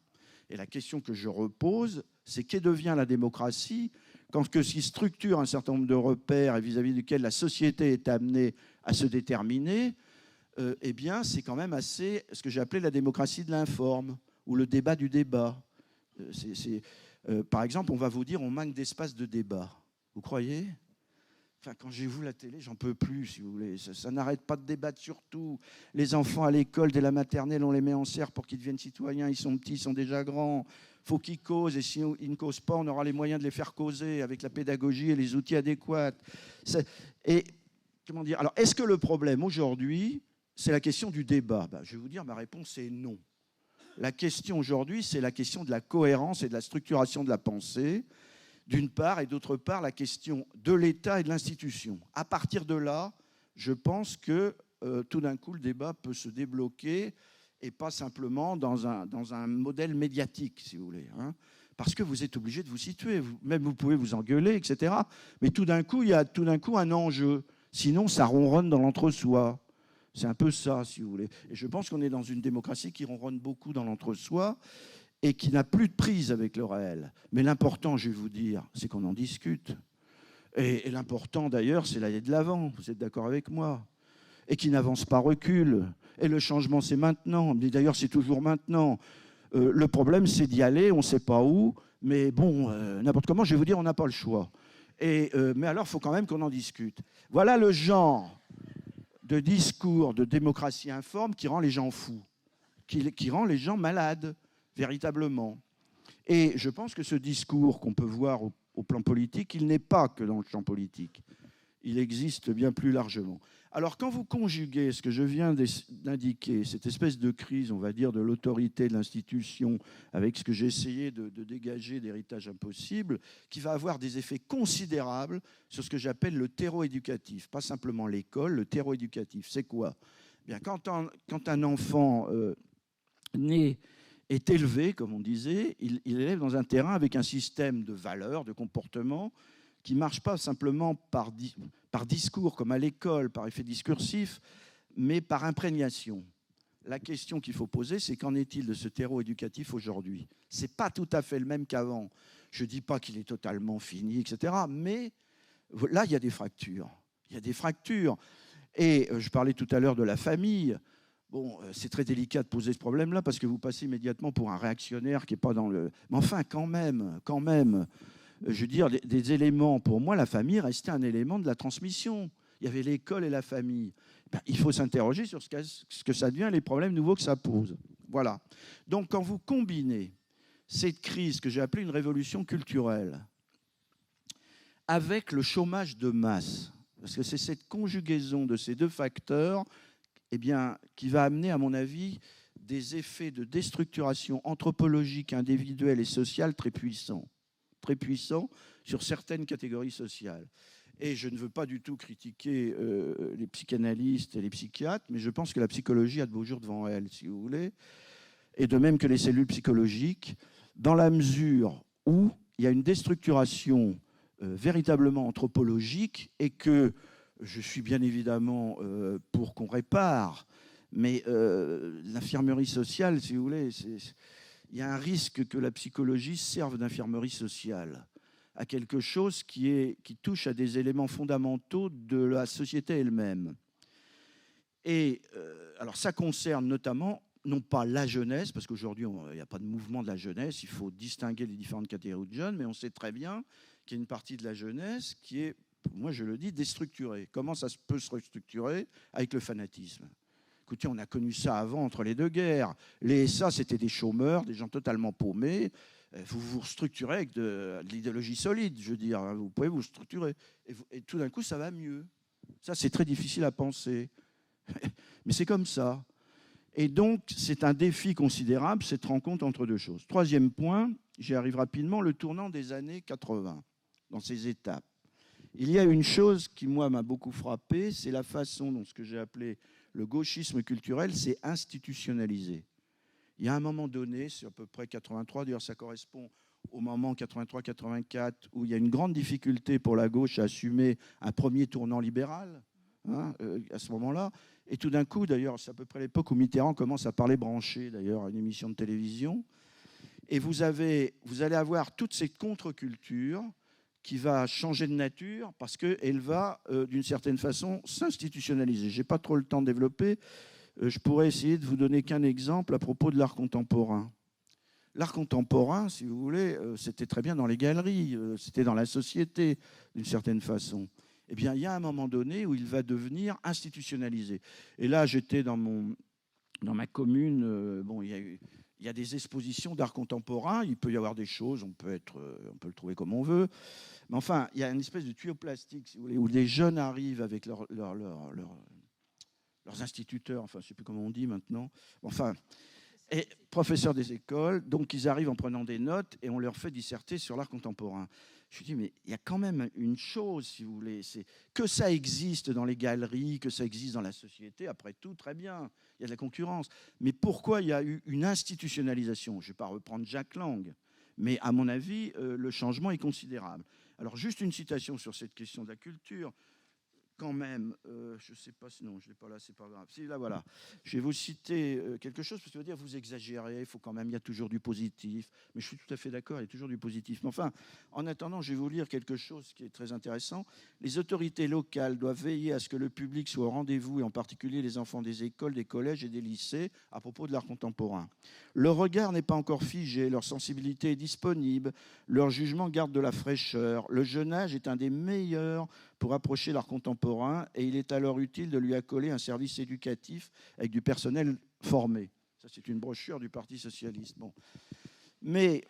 S2: Et la question que je repose, c'est qu'est devient la démocratie quand s'y structure un certain nombre de repères et vis-à-vis duquel la société est amenée à se déterminer, eh bien, c'est quand même assez ce que j'ai appelé la démocratie de l'informe, ou le débat du débat. Par exemple, on va vous dire on manque d'espace de débat. Vous croyez ? Enfin, quand j'ai vu la télé, j'en peux plus, si vous voulez. Ça n'arrête pas de débattre sur tout. Les enfants à l'école, dès la maternelle, on les met en serre pour qu'ils deviennent citoyens. Ils sont petits, ils sont déjà grands. Il faut qu'ils causent. Et s'ils ne causent pas, on aura les moyens de les faire causer avec la pédagogie et les outils adéquats. Et comment dire ? Alors, est-ce que le problème aujourd'hui, c'est la question du débat ? Je vais vous dire, ma réponse est non. La question aujourd'hui, c'est la question de la cohérence et de la structuration de la pensée, d'une part, et d'autre part, la question de l'État et de l'institution. À partir de là, je pense que tout d'un coup, le débat peut se débloquer et pas simplement dans un modèle médiatique, si vous voulez. Hein, parce que vous êtes obligé de vous situer. Même vous pouvez vous engueuler, etc. Mais tout d'un coup, il y a un enjeu. Sinon, ça ronronne dans l'entre-soi. C'est un peu ça, si vous voulez. Et je pense qu'on est dans une démocratie qui ronronne beaucoup dans l'entre-soi et qui n'a plus de prise avec le réel. Mais l'important, je vais vous dire, c'est qu'on en discute. Et l'important, d'ailleurs, c'est l'aller de l'avant. Vous êtes d'accord avec moi ? Et qui n'avance pas recule. Et le changement, c'est maintenant. Mais d'ailleurs, c'est toujours maintenant. Le problème, c'est d'y aller, on ne sait pas où. Mais bon, n'importe comment, je vais vous dire, on n'a pas le choix. Mais alors, il faut quand même qu'on en discute. Voilà le genre de discours de démocratie informe qui rend les gens fous, qui rend les gens malades, véritablement. Et je pense que ce discours qu'on peut voir au plan politique, il n'est pas que dans le champ politique. il existe bien plus largement. Alors, quand vous conjuguez ce que je viens d'indiquer, cette espèce de crise, on va dire, de l'autorité de l'institution, avec ce que j'ai essayé de dégager d'héritage impossible, qui va avoir des effets considérables sur ce que j'appelle le terreau éducatif. Pas simplement l'école, le terreau éducatif. C'est quoi ? Bien, quand un enfant né est élevé, comme on disait, il élève dans un terrain avec un système de valeurs, de comportements, qui ne marche pas simplement par discours, comme à l'école, par effet discursif, mais par imprégnation. La question qu'il faut poser, c'est qu'en est-il de ce terreau éducatif aujourd'hui ? Ce n'est pas tout à fait le même qu'avant. Je ne dis pas qu'il est totalement fini, etc. Mais là, il y a des fractures. Il y a des fractures. Et je parlais tout à l'heure de la famille. Bon, c'est très délicat de poser ce problème-là parce que vous passez immédiatement pour un réactionnaire qui n'est pas dans le... Mais enfin, quand même, je veux dire, des éléments, pour moi, la famille restait un élément de la transmission. Il y avait l'école et la famille. Ben, il faut s'interroger sur ce que ça devient, les problèmes nouveaux que ça pose. Voilà. Donc, quand vous combinez cette crise que j'ai appelée une révolution culturelle avec le chômage de masse, parce que c'est cette conjugaison de ces deux facteurs qui va amener, à mon avis, des effets de déstructuration anthropologique, individuelle et sociale très puissants sur certaines catégories sociales. Et je ne veux pas du tout critiquer les psychanalystes et les psychiatres, mais je pense que la psychologie a de beaux jours devant elle, si vous voulez, et de même que les cellules psychologiques, dans la mesure où il y a une déstructuration véritablement anthropologique et que je suis bien évidemment pour qu'on répare, mais l'infirmerie sociale, si vous voulez, il y a un risque que la psychologie serve d'infirmerie sociale à quelque chose qui touche à des éléments fondamentaux de la société elle-même. Et alors ça concerne notamment, non pas la jeunesse, parce qu'aujourd'hui il n'y a pas de mouvement de la jeunesse, il faut distinguer les différentes catégories de jeunes, mais on sait très bien qu'il y a une partie de la jeunesse qui est, moi je le dis, déstructurée. Comment ça peut se restructurer ? Avec le fanatisme. Écoutez, on a connu ça avant, entre les deux guerres. Les SA, c'était des chômeurs, des gens totalement paumés. Vous vous structurez avec de l'idéologie solide, je veux dire. Vous pouvez vous structurer. Et tout d'un coup, ça va mieux. Ça, c'est très difficile à penser. Mais c'est comme ça. Et donc, c'est un défi considérable, cette rencontre entre deux choses. Troisième point, j'y arrive rapidement, le tournant des années 80, dans ces étapes. Il y a une chose qui, moi, m'a beaucoup frappé, c'est la façon dont ce que j'ai appelé le gauchisme culturel s'est institutionnalisé. Il y a un moment donné, c'est à peu près 83, d'ailleurs ça correspond au moment 83-84, où il y a une grande difficulté pour la gauche à assumer un premier tournant libéral, à ce moment-là. Et tout d'un coup, d'ailleurs, c'est à peu près l'époque où Mitterrand commence à parler branché, d'ailleurs, à une émission de télévision. Et vous allez avoir toute cette contre-culture qui va changer de nature parce qu'elle va, d'une certaine façon, s'institutionnaliser. Je n'ai pas trop le temps de développer. Je pourrais essayer de vous donner qu'un exemple à propos de l'art contemporain. L'art contemporain, si vous voulez, c'était très bien dans les galeries, c'était dans la société, d'une certaine façon. Eh bien, il y a un moment donné où il va devenir institutionnalisé. Et là, j'étais dans ma commune, il y a des expositions d'art contemporain, il peut y avoir des choses, on peut le trouver comme on veut. Mais enfin, il y a une espèce de tuyau plastique, si vous voulez, où les jeunes arrivent avec leurs instituteurs, enfin, je ne sais plus comment on dit maintenant, enfin, et professeurs des écoles, donc ils arrivent en prenant des notes et on leur fait disserter sur l'art contemporain. Je me dis, mais il y a quand même une chose, si vous voulez, c'est que ça existe dans les galeries, que ça existe dans la société, après tout, très bien, il y a de la concurrence. Mais pourquoi il y a eu une institutionnalisation ? Je ne vais pas reprendre Jack Lang, mais à mon avis, le changement est considérable. Alors, juste une citation sur cette question de la culture. Quand même, je ne sais pas, sinon je ne l'ai pas là, c'est pas grave. Si, là, voilà. Je vais vous citer quelque chose, parce que vous exagérez, il faut quand même, il y a toujours du positif. Mais je suis tout à fait d'accord, il y a toujours du positif. Mais enfin, en attendant, je vais vous lire quelque chose qui est très intéressant. Les autorités locales doivent veiller à ce que le public soit au rendez-vous, et en particulier les enfants des écoles, des collèges et des lycées, à propos de l'art contemporain. Leur regard n'est pas encore figé, leur sensibilité est disponible, leur jugement garde de la fraîcheur. Le jeune âge est un des meilleurs pour approcher l'art contemporain, et il est alors utile de lui accoler un service éducatif avec du personnel formé. Ça, c'est une brochure du Parti socialiste. Bon. Mais,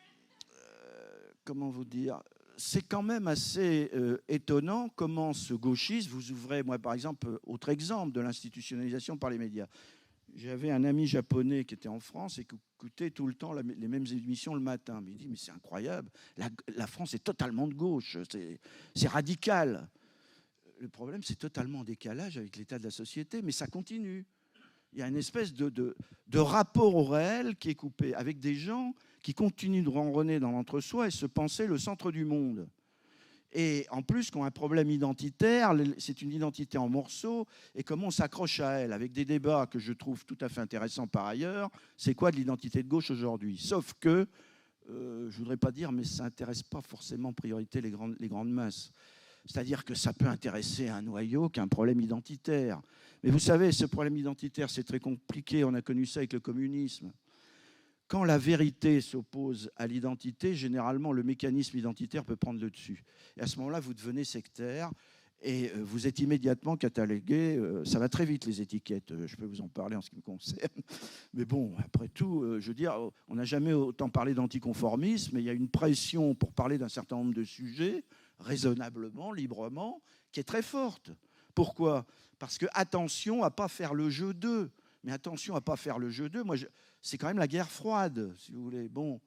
S2: comment vous dire ? c'est quand même assez étonnant comment ce gauchisme, vous ouvrez, moi par exemple, autre exemple de l'institutionnalisation par les médias. J'avais un ami japonais qui était en France et qui écoutait tout le temps les mêmes émissions le matin. Mais il dit, mais c'est incroyable, la France est totalement de gauche, c'est radical. Le problème, c'est totalement en décalage avec l'état de la société, mais ça continue. Il y a une espèce de rapport au réel qui est coupé, avec des gens qui continuent de ronronner dans l'entre-soi et se penser le centre du monde. Et en plus, qui ont un problème identitaire, c'est une identité en morceaux, et comment on s'accroche à elle, avec des débats que je trouve tout à fait intéressants par ailleurs. C'est quoi de l'identité de gauche aujourd'hui? Sauf que, je ne voudrais pas dire, mais ça n'intéresse pas forcément en priorité les grandes masses. C'est-à-dire que ça peut intéresser un noyau qui a un problème identitaire. Mais vous savez, ce problème identitaire, c'est très compliqué. On a connu ça avec le communisme. Quand la vérité s'oppose à l'identité, généralement, le mécanisme identitaire peut prendre le dessus. Et à ce moment-là, vous devenez sectaire et vous êtes immédiatement catalogué. Ça va très vite, les étiquettes. Je peux vous en parler en ce qui me concerne. Mais bon, après tout, je veux dire, on n'a jamais autant parlé d'anticonformisme, mais il y a une pression pour parler d'un certain nombre de sujets, raisonnablement, librement, qui est très forte. Pourquoi ? Parce que attention à ne pas faire le jeu d'eux. Mais attention à ne pas faire le jeu d'eux. Moi, c'est quand même la guerre froide, si vous voulez. Bon.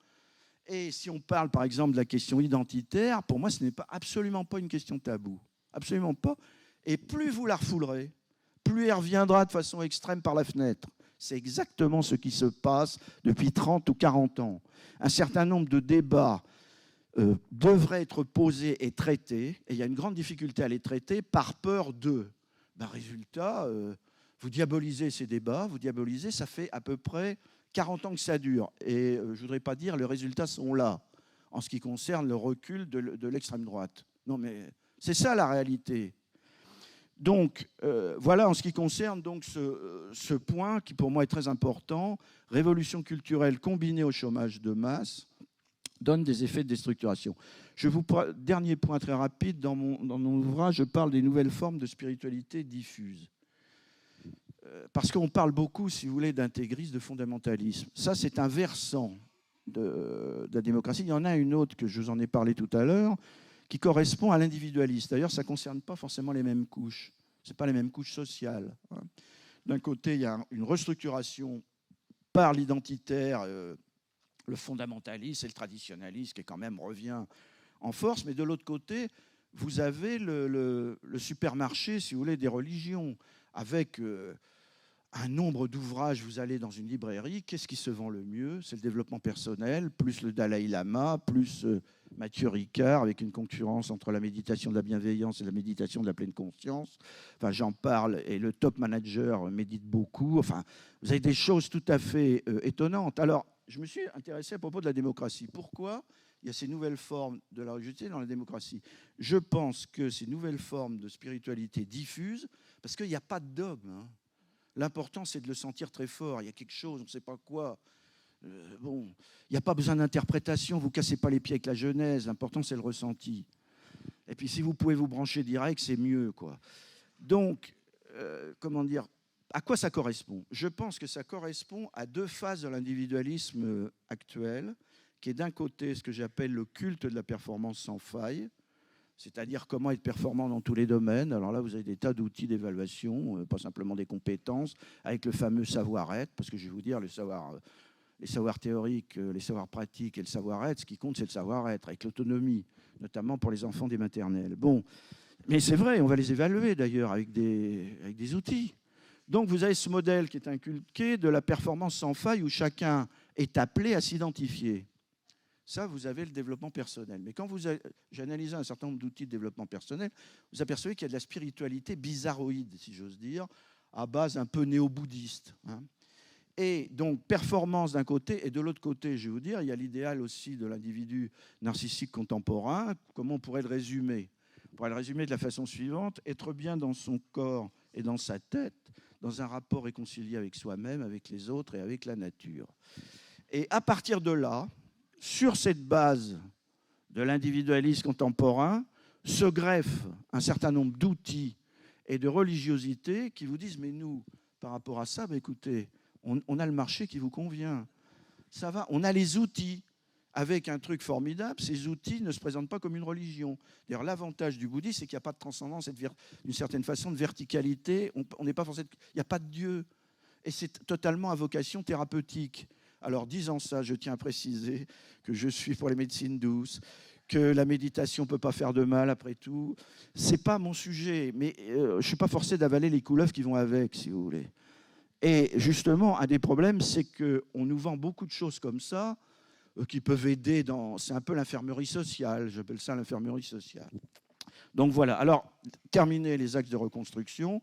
S2: Et si on parle, par exemple, de la question identitaire, pour moi, ce n'est absolument pas une question taboue. Absolument pas. Et plus vous la refoulerez, plus elle reviendra de façon extrême par la fenêtre. C'est exactement ce qui se passe depuis 30 ou 40 ans. Un certain nombre de débats devraient être posés et traités, et il y a une grande difficulté à les traiter par peur d'eux. Résultat, vous diabolisez ces débats, ça fait à peu près 40 ans que ça dure. Et je ne voudrais pas dire les résultats sont là, en ce qui concerne le recul de l'extrême droite. Non, mais c'est ça la réalité. Donc, voilà en ce qui concerne donc, ce point qui pour moi est très important. Révolution culturelle combinée au chômage de masse donne des effets de déstructuration. Dernier point très rapide, dans mon ouvrage, je parle des nouvelles formes de spiritualité diffuse. Parce qu'on parle beaucoup, si vous voulez, d'intégrisme, de fondamentalisme. Ça, c'est un versant de la démocratie. Il y en a une autre que je vous en ai parlé tout à l'heure, qui correspond à l'individualisme. D'ailleurs, ça ne concerne pas forcément les mêmes couches. Ce n'est pas les mêmes couches sociales. D'un côté, il y a une restructuration par l'identitaire, le fondamentalisme et le traditionnalisme qui quand même revient en force, mais de l'autre côté, vous avez le supermarché, si vous voulez, des religions, avec un nombre d'ouvrages. Vous allez dans une librairie, qu'est-ce qui se vend le mieux? C'est le développement personnel, plus le Dalai Lama, plus Mathieu Ricard, avec une concurrence entre la méditation de la bienveillance et la méditation de la pleine conscience. Enfin, j'en parle, et le top manager médite beaucoup. Enfin, vous avez des choses tout à fait étonnantes. Alors, je me suis intéressé à propos de la démocratie. Pourquoi il y a ces nouvelles formes de la religiosité dans la démocratie? Je pense que ces nouvelles formes de spiritualité diffusent parce qu'il n'y a pas de dogme. L'important, c'est de le sentir très fort. Il y a quelque chose, on ne sait pas quoi. Bon, il n'y a pas besoin d'interprétation. Vous ne cassez pas les pieds avec la Genèse. L'important, c'est le ressenti. Et puis, si vous pouvez vous brancher direct, c'est mieux, quoi. Donc, comment dire, à quoi ça correspond? Je pense que ça correspond à deux phases de l'individualisme actuel, qui est d'un côté ce que j'appelle le culte de la performance sans faille, c'est-à-dire comment être performant dans tous les domaines. Alors là, vous avez des tas d'outils d'évaluation, pas simplement des compétences, avec le fameux savoir-être, parce que je vais vous dire, les savoirs théoriques, les savoirs pratiques et le savoir-être, ce qui compte, c'est le savoir-être, avec l'autonomie, notamment pour les enfants des maternelles. Bon, mais c'est vrai, on va les évaluer d'ailleurs avec des outils. Donc vous avez ce modèle qui est inculqué de la performance sans faille, où chacun est appelé à s'identifier. Ça, vous avez le développement personnel. Mais quand j'analyse un certain nombre d'outils de développement personnel, vous apercevez qu'il y a de la spiritualité bizarroïde, si j'ose dire, à base un peu néo-bouddhiste. Et donc, performance d'un côté, et de l'autre côté, je vais vous dire, il y a l'idéal aussi de l'individu narcissique contemporain. Comment on pourrait le résumer? On pourrait le résumer de la façon suivante: être bien dans son corps et dans sa tête, dans un rapport réconcilié avec soi-même, avec les autres et avec la nature. Et à partir de là, sur cette base de l'individualisme contemporain, se greffent un certain nombre d'outils et de religiosité qui vous disent, mais nous, par rapport à ça, écoutez, on a le marché qui vous convient. Ça va, on a les outils. avec un truc formidable, ces outils ne se présentent pas comme une religion. D'ailleurs, l'avantage du bouddhisme, c'est qu'il n'y a pas de transcendance et d'une certaine façon de verticalité. On n'est pas forcé. Il n'y a pas de Dieu. Et c'est totalement à vocation thérapeutique. Alors, disant ça, je tiens à préciser que je suis pour les médecines douces, que la méditation ne peut pas faire de mal, après tout. Ce n'est pas mon sujet, mais je ne suis pas forcé d'avaler les couleuvres qui vont avec, si vous voulez. Et justement, un des problèmes, c'est qu'on nous vend beaucoup de choses comme ça, qui peuvent aider dans... C'est un peu l'infirmerie sociale, j'appelle ça l'infirmerie sociale. Donc voilà, alors, terminer les axes de reconstruction,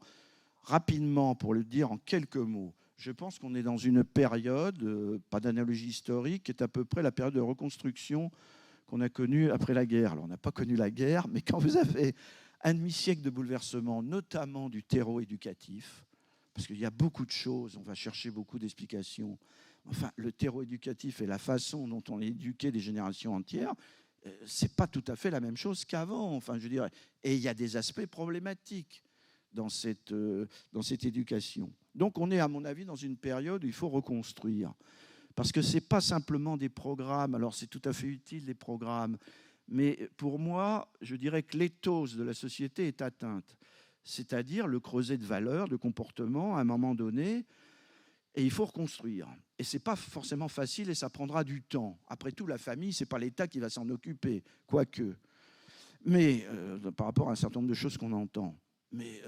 S2: rapidement, pour le dire en quelques mots. Je pense qu'on est dans une période, pas d'analogie historique, qui est à peu près la période de reconstruction qu'on a connue après la guerre. Alors, on n'a pas connu la guerre, mais quand vous avez un demi-siècle de bouleversement, notamment du terreau éducatif, parce qu'il y a beaucoup de choses, on va chercher beaucoup d'explications. Enfin, le terreau éducatif et la façon dont on éduquait des générations entières, c'est pas tout à fait la même chose qu'avant. Enfin, je dirais. Et il y a des aspects problématiques dans cette éducation. Donc, on est, à mon avis, dans une période où il faut reconstruire. Parce que ce n'est pas simplement des programmes. Alors, c'est tout à fait utile, les programmes. Mais pour moi, je dirais que l'éthos de la société est atteinte. C'est-à-dire le creuset de valeurs, de comportement, à un moment donné, et il faut reconstruire. Et ce n'est pas forcément facile et ça prendra du temps. Après tout, la famille, ce n'est pas l'État qui va s'en occuper, quoique. Mais par rapport à un certain nombre de choses qu'on entend. Mais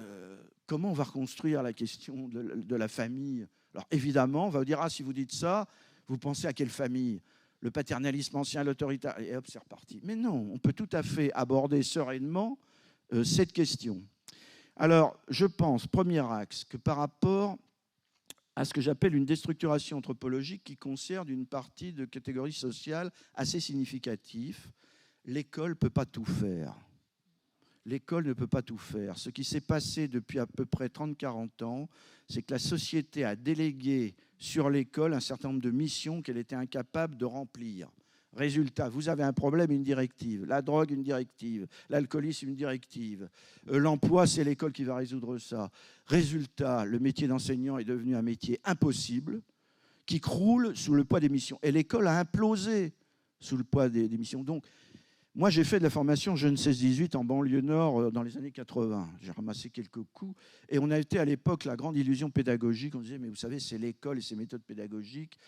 S2: comment on va reconstruire la question de la famille? Alors évidemment, on va vous dire, ah, si vous dites ça, vous pensez à quelle famille? Le paternalisme ancien, l'autoritaire, et hop, c'est reparti. Mais non, on peut tout à fait aborder sereinement cette question. Alors, je pense, premier axe, que par rapport à ce que j'appelle une déstructuration anthropologique qui concerne une partie de catégories sociales assez significative, l'école ne peut pas tout faire. L'école ne peut pas tout faire. Ce qui s'est passé depuis à peu près 30-40 ans, c'est que la société a délégué sur l'école un certain nombre de missions qu'elle était incapable de remplir. Résultat, vous avez un problème, une directive. La drogue, une directive. L'alcoolisme, une directive. L'emploi, c'est l'école qui va résoudre ça. Résultat, le métier d'enseignant est devenu un métier impossible, qui croule sous le poids des missions. Et l'école a implosé sous le poids des missions. Donc, moi, j'ai fait de la formation Jeunes 16-18 en banlieue nord dans les années 80. J'ai ramassé quelques coups. Et on a été à l'époque la grande illusion pédagogique. On disait, mais vous savez, c'est l'école et ses méthodes pédagogiques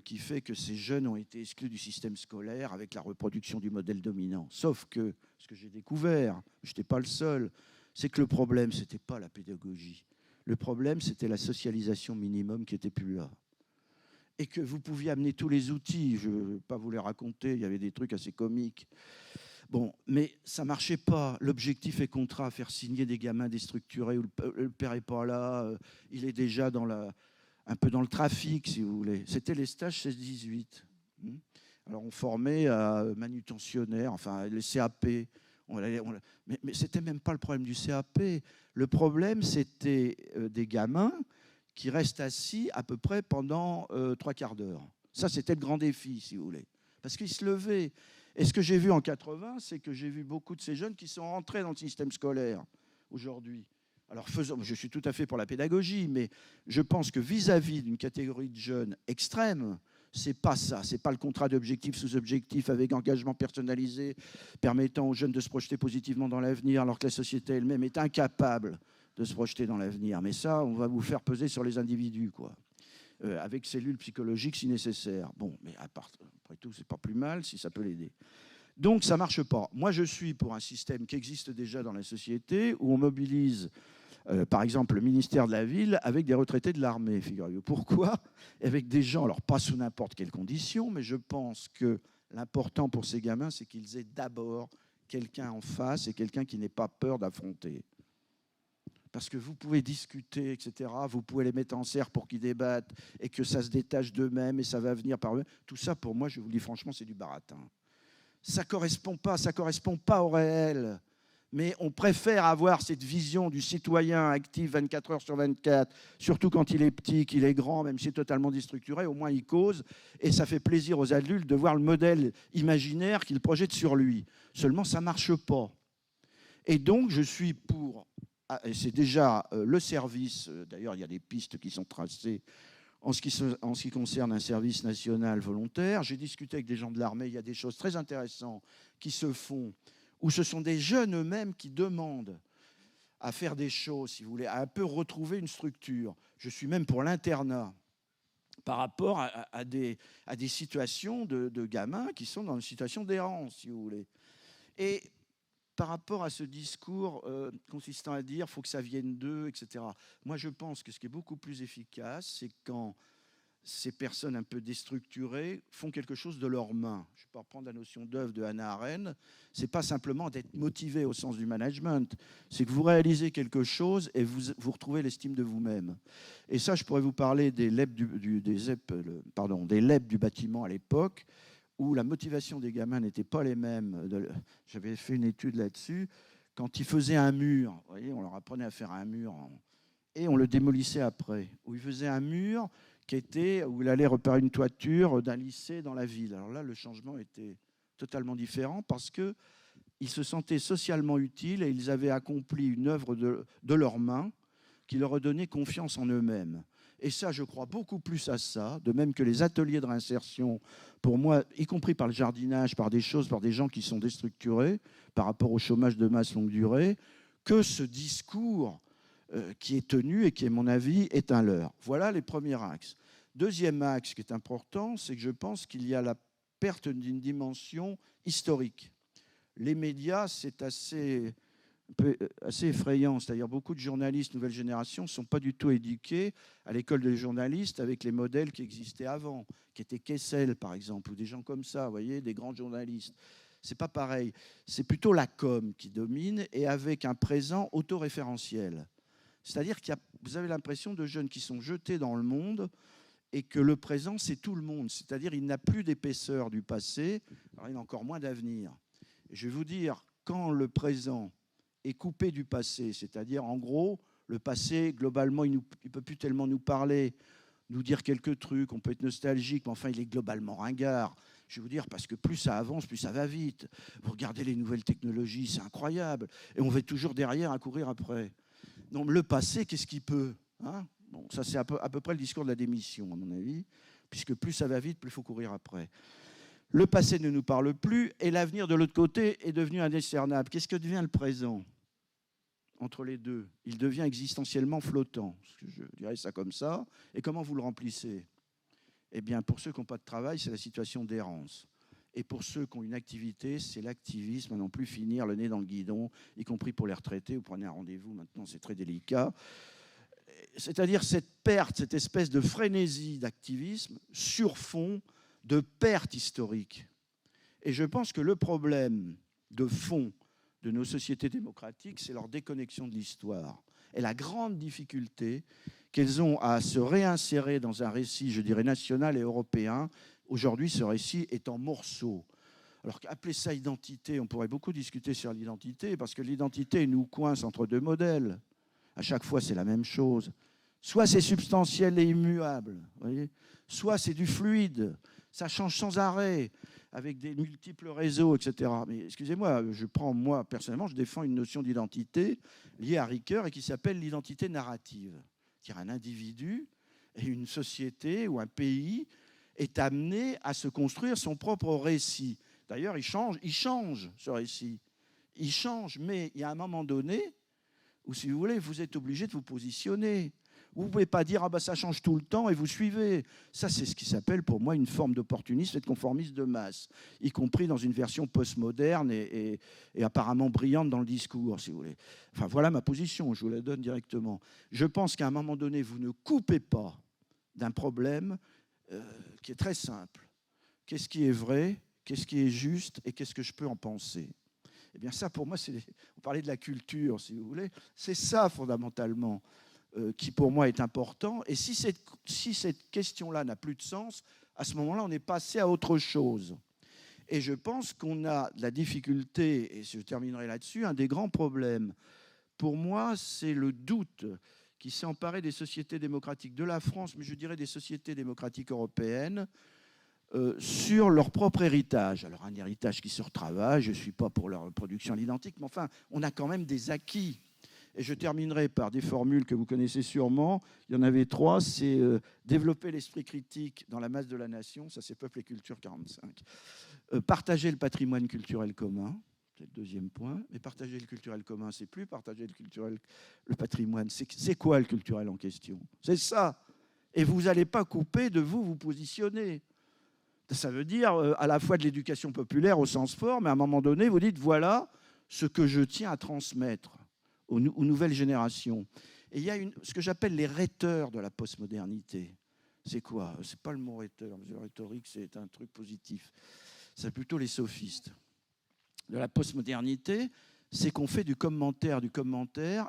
S2: qui fait que ces jeunes ont été exclus du système scolaire avec la reproduction du modèle dominant. Sauf que, ce que j'ai découvert, je n'étais pas le seul, c'est que le problème, ce n'était pas la pédagogie. Le problème, c'était la socialisation minimum qui n'était plus là. Et que vous pouviez amener tous les outils. Je ne vais pas vous les raconter, il y avait des trucs assez comiques. Bon, mais ça ne marchait pas. L'objectif est contrat, faire signer des gamins déstructurés où le père n'est pas là, il est déjà un peu dans le trafic, si vous voulez. C'était les stages 16-18. Alors on formait à manutentionnaire, enfin les CAP. Mais ce n'était même pas le problème du CAP. Le problème, c'était des gamins qui restent assis à peu près pendant 3 quarts d'heure. Ça, c'était le grand défi, si vous voulez. Parce qu'ils se levaient. Et ce que j'ai vu en 80, c'est que j'ai vu beaucoup de ces jeunes qui sont rentrés dans le système scolaire aujourd'hui. Alors, je suis tout à fait pour la pédagogie, mais je pense que vis-à-vis d'une catégorie de jeunes extrêmes, c'est pas ça. C'est pas le contrat d'objectif sous objectif avec engagement personnalisé permettant aux jeunes de se projeter positivement dans l'avenir, alors que la société elle-même est incapable de se projeter dans l'avenir. Mais ça, on va vous faire peser sur les individus, quoi. Avec cellules psychologiques si nécessaire. Bon, mais après tout, c'est pas plus mal si ça peut l'aider. Donc, ça marche pas. Moi, je suis pour un système qui existe déjà dans la société, où on mobilise, par exemple, le ministère de la Ville avec des retraités de l'armée, figurez-vous. Pourquoi? Avec des gens, alors pas sous n'importe quelles conditions, mais je pense que l'important pour ces gamins, c'est qu'ils aient d'abord quelqu'un en face et quelqu'un qui n'ait pas peur d'affronter. Parce que vous pouvez discuter, etc. Vous pouvez les mettre en serre pour qu'ils débattent et que ça se détache d'eux-mêmes et ça va venir par eux. Tout ça, pour moi, je vous le dis franchement, c'est du baratin. Ça correspond pas au réel. Mais on préfère avoir cette vision du citoyen actif 24 heures sur 24, surtout quand il est petit, qu'il est grand, même s'il est totalement déstructuré, au moins il cause. Et ça fait plaisir aux adultes de voir le modèle imaginaire qu'ils projettent sur lui. Seulement, ça ne marche pas. Et donc, je suis pour... Et c'est déjà le service, d'ailleurs il y a des pistes qui sont tracées en ce qui concerne un service national volontaire. J'ai discuté avec des gens de l'armée, il y a des choses très intéressantes qui se font, où ce sont des jeunes eux-mêmes qui demandent à faire des choses, si vous voulez, à un peu retrouver une structure. Je suis même pour l'internat, par rapport à des situations de gamins qui sont dans une situation d'errance, si vous voulez. Et par rapport à ce discours consistant à dire qu'il faut que ça vienne d'eux, etc., moi je pense que ce qui est beaucoup plus efficace, c'est quand ces personnes un peu déstructurées font quelque chose de leurs mains. Je peux reprendre la notion d'œuvre de Hannah Arendt. Ce n'est pas simplement d'être motivé au sens du management, c'est que vous réalisez quelque chose et vous retrouvez l'estime de vous-même. Et ça, je pourrais vous parler des LEP des LEP du bâtiment à l'époque, où la motivation des gamins n'était pas les mêmes. J'avais fait une étude là-dessus. Quand ils faisaient un mur, vous voyez, on leur apprenait à faire un mur et on le démolissait après. Où ils faisaient un mur où il allait repérer une toiture d'un lycée dans la ville. Alors là, le changement était totalement différent parce qu'ils se sentaient socialement utiles et ils avaient accompli une œuvre de leurs mains qui leur redonnait confiance en eux-mêmes. Et ça, je crois beaucoup plus à ça, de même que les ateliers de réinsertion, pour moi, y compris par le jardinage, par des gens qui sont déstructurés par rapport au chômage de masse longue durée, que ce discours qui est tenu et qui, à mon avis, est un leurre. Voilà les premiers axes. Deuxième axe qui est important, c'est que je pense qu'il y a la perte d'une dimension historique. Les médias, c'est assez effrayant. C'est-à-dire beaucoup de journalistes nouvelle génération ne sont pas du tout éduqués à l'école des journalistes avec les modèles qui existaient avant, qui étaient Kessel, par exemple, ou des gens comme ça, vous voyez, des grands journalistes. C'est pas pareil. C'est plutôt la com qui domine et avec un présent autoréférentiel. C'est-à-dire que vous avez l'impression de jeunes qui sont jetés dans le monde et que le présent, c'est tout le monde. C'est-à-dire qu'il n'a plus d'épaisseur du passé, alors il a encore moins d'avenir. Je vais vous dire, quand le présent est coupé du passé, c'est-à-dire, en gros, le passé, globalement, il ne peut plus tellement nous parler, nous dire quelques trucs, on peut être nostalgique, mais enfin, il est globalement ringard. Je vais vous dire, parce que plus ça avance, plus ça va vite. Vous regardez les nouvelles technologies, c'est incroyable. Et on va toujours derrière à courir après. Donc le passé, qu'est-ce qu'il peut, hein? Bon, ça, c'est à peu près le discours de la démission, à mon avis, puisque plus ça va vite, plus il faut courir après. Le passé ne nous parle plus, et l'avenir, de l'autre côté, est devenu indiscernable. Qu'est-ce que devient le présent entre les deux? Il devient existentiellement flottant, je dirais ça comme ça. Et comment vous le remplissez? Eh bien, pour ceux qui n'ont pas de travail, c'est la situation d'errance. Et pour ceux qui ont une activité, c'est l'activisme, à non plus finir le nez dans le guidon, y compris pour les retraités. Vous prenez un rendez-vous, maintenant c'est très délicat. C'est-à-dire cette perte, cette espèce de frénésie d'activisme sur fond de perte historique. Et je pense que le problème de fond de nos sociétés démocratiques, c'est leur déconnexion de l'histoire. Et la grande difficulté qu'elles ont à se réinsérer dans un récit, je dirais, national et européen. Aujourd'hui, ce récit est en morceaux. Alors qu'appeler ça identité, on pourrait beaucoup discuter sur l'identité, parce que l'identité nous coince entre deux modèles. À chaque fois, c'est la même chose. Soit c'est substantiel et immuable, voyez, soit c'est du fluide, ça change sans arrêt, avec des multiples réseaux, etc. Mais excusez-moi, moi, personnellement, je défends une notion d'identité liée à Ricoeur et qui s'appelle l'identité narrative. C'est-à-dire un individu et une société ou un pays est amené à se construire son propre récit. D'ailleurs, il change ce récit. Il change, mais il y a un moment donné où, si vous voulez, vous êtes obligé de vous positionner. Vous ne pouvez pas dire « ah ben ça change tout le temps » et vous suivez. Ça, c'est ce qui s'appelle pour moi une forme d'opportunisme et de conformisme de masse, y compris dans une version postmoderne et apparemment brillante dans le discours, si vous voulez. Enfin, voilà ma position, je vous la donne directement. Je pense qu'à un moment donné, vous ne coupez pas d'un problème qui est très simple. Qu'est-ce qui est vrai? Qu'est-ce qui est juste? Et qu'est-ce que je peux en penser? Eh bien ça, pour moi, on parlait de la culture, si vous voulez. C'est ça, fondamentalement, qui, pour moi, est important. Et si cette question-là n'a plus de sens, à ce moment-là, on est passé à autre chose. Et je pense qu'on a de la difficulté, et je terminerai là-dessus, un des grands problèmes, pour moi, c'est le doute qui s'est emparé des sociétés démocratiques de la France, mais je dirais des sociétés démocratiques européennes, sur leur propre héritage. Alors un héritage qui se retravaille, je ne suis pas pour leur reproduction à l'identique, mais enfin, on a quand même des acquis. Et je terminerai par des formules que vous connaissez sûrement. Il y en avait 3. C'est développer l'esprit critique dans la masse de la nation. Ça, c'est Peuple et Culture 45. Partager le patrimoine culturel commun. C'est le deuxième point. Mais partager le culturel commun, c'est plus partager le patrimoine. C'est quoi le culturel en question? C'est ça. Et vous n'allez pas couper de vous positionner. Ça veut dire à la fois de l'éducation populaire au sens fort, mais à un moment donné, vous dites, voilà ce que je tiens à transmettre aux nouvelles générations. Et il y a ce que j'appelle les rhéteurs de la postmodernité. C'est quoi? C'est pas le mot rhéteur, parce que la rhétorique, c'est un truc positif. C'est plutôt les sophistes. De la postmodernité, c'est qu'on fait du commentaire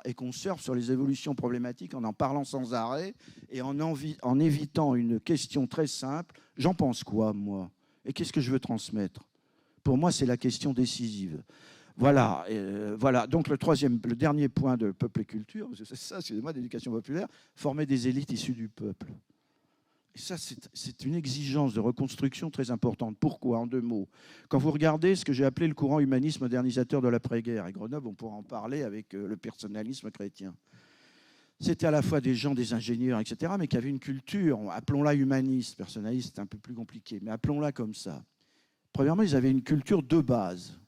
S2: et qu'on surfe sur les évolutions problématiques en parlant sans arrêt et en évitant une question très simple. J'en pense quoi, moi? Et qu'est-ce que je veux transmettre? Pour moi, c'est la question décisive. Voilà. Voilà. Donc, le dernier point de Peuple et Culture, c'est ça, excusez-moi, d'éducation populaire, former des élites issues du peuple. Et ça, c'est une exigence de reconstruction très importante. Pourquoi? En 2 mots. Quand vous regardez ce que j'ai appelé le courant humaniste modernisateur de l'après-guerre, et Grenoble, on pourra en parler avec le personnalisme chrétien. C'était à la fois des gens, des ingénieurs, etc., mais qui avaient une culture, appelons-la humaniste, personnaliste, c'est un peu plus compliqué, mais appelons-la comme ça. Premièrement, ils avaient une culture de base.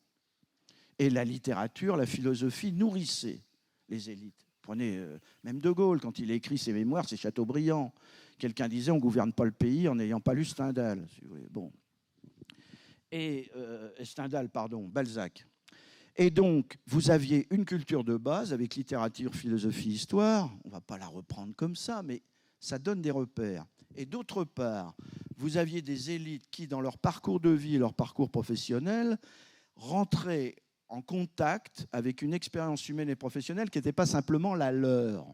S2: Et la littérature, la philosophie nourrissait les élites. Prenez même De Gaulle, quand il écrit ses mémoires, c'est Chateaubriand. Quelqu'un disait, on ne gouverne pas le pays en n'ayant pas lu Stendhal. Si vous voulez. Bon. Et Stendhal, pardon, Balzac. Et donc, vous aviez une culture de base avec littérature, philosophie, histoire. On ne va pas la reprendre comme ça, mais ça donne des repères. Et d'autre part, vous aviez des élites qui, dans leur parcours de vie et leur parcours professionnel, rentraient en contact avec une expérience humaine et professionnelle qui n'était pas simplement la leur.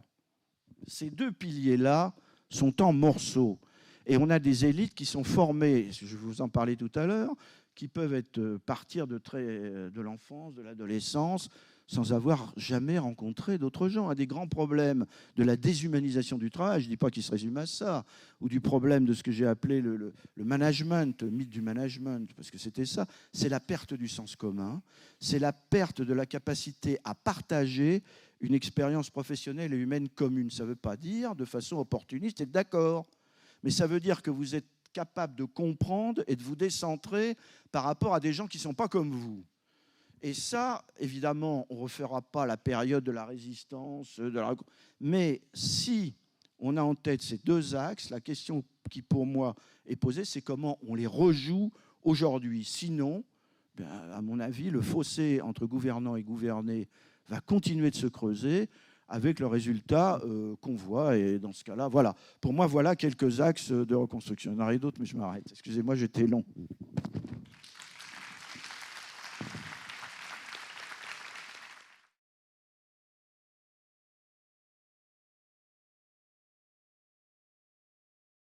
S2: Ces 2 piliers-là sont en morceaux. Et on a des élites qui sont formées, je vous en parlais tout à l'heure, qui peuvent partir de l'enfance, de l'adolescence, sans avoir jamais rencontré d'autres gens. Un des grands problèmes de la déshumanisation du travail, je ne dis pas qu'il se résume à ça, ou du problème de ce que j'ai appelé le management, le mythe du management, parce que c'était ça, c'est la perte du sens commun, c'est la perte de la capacité à partager une expérience professionnelle et humaine commune. Ça ne veut pas dire de façon opportuniste être d'accord, mais ça veut dire que vous êtes capable de comprendre et de vous décentrer par rapport à des gens qui ne sont pas comme vous. Et ça, évidemment, on ne refera pas la période de la résistance, mais si on a en tête ces 2 axes, la question qui, pour moi, est posée, c'est comment on les rejoue aujourd'hui. Sinon, à mon avis, le fossé entre gouvernants et gouvernés va continuer de se creuser avec le résultat qu'on voit. Et dans ce cas-là, voilà. Pour moi, voilà quelques axes de reconstruction. Il y en aurait d'autres, mais je m'arrête. Excusez-moi, j'étais long.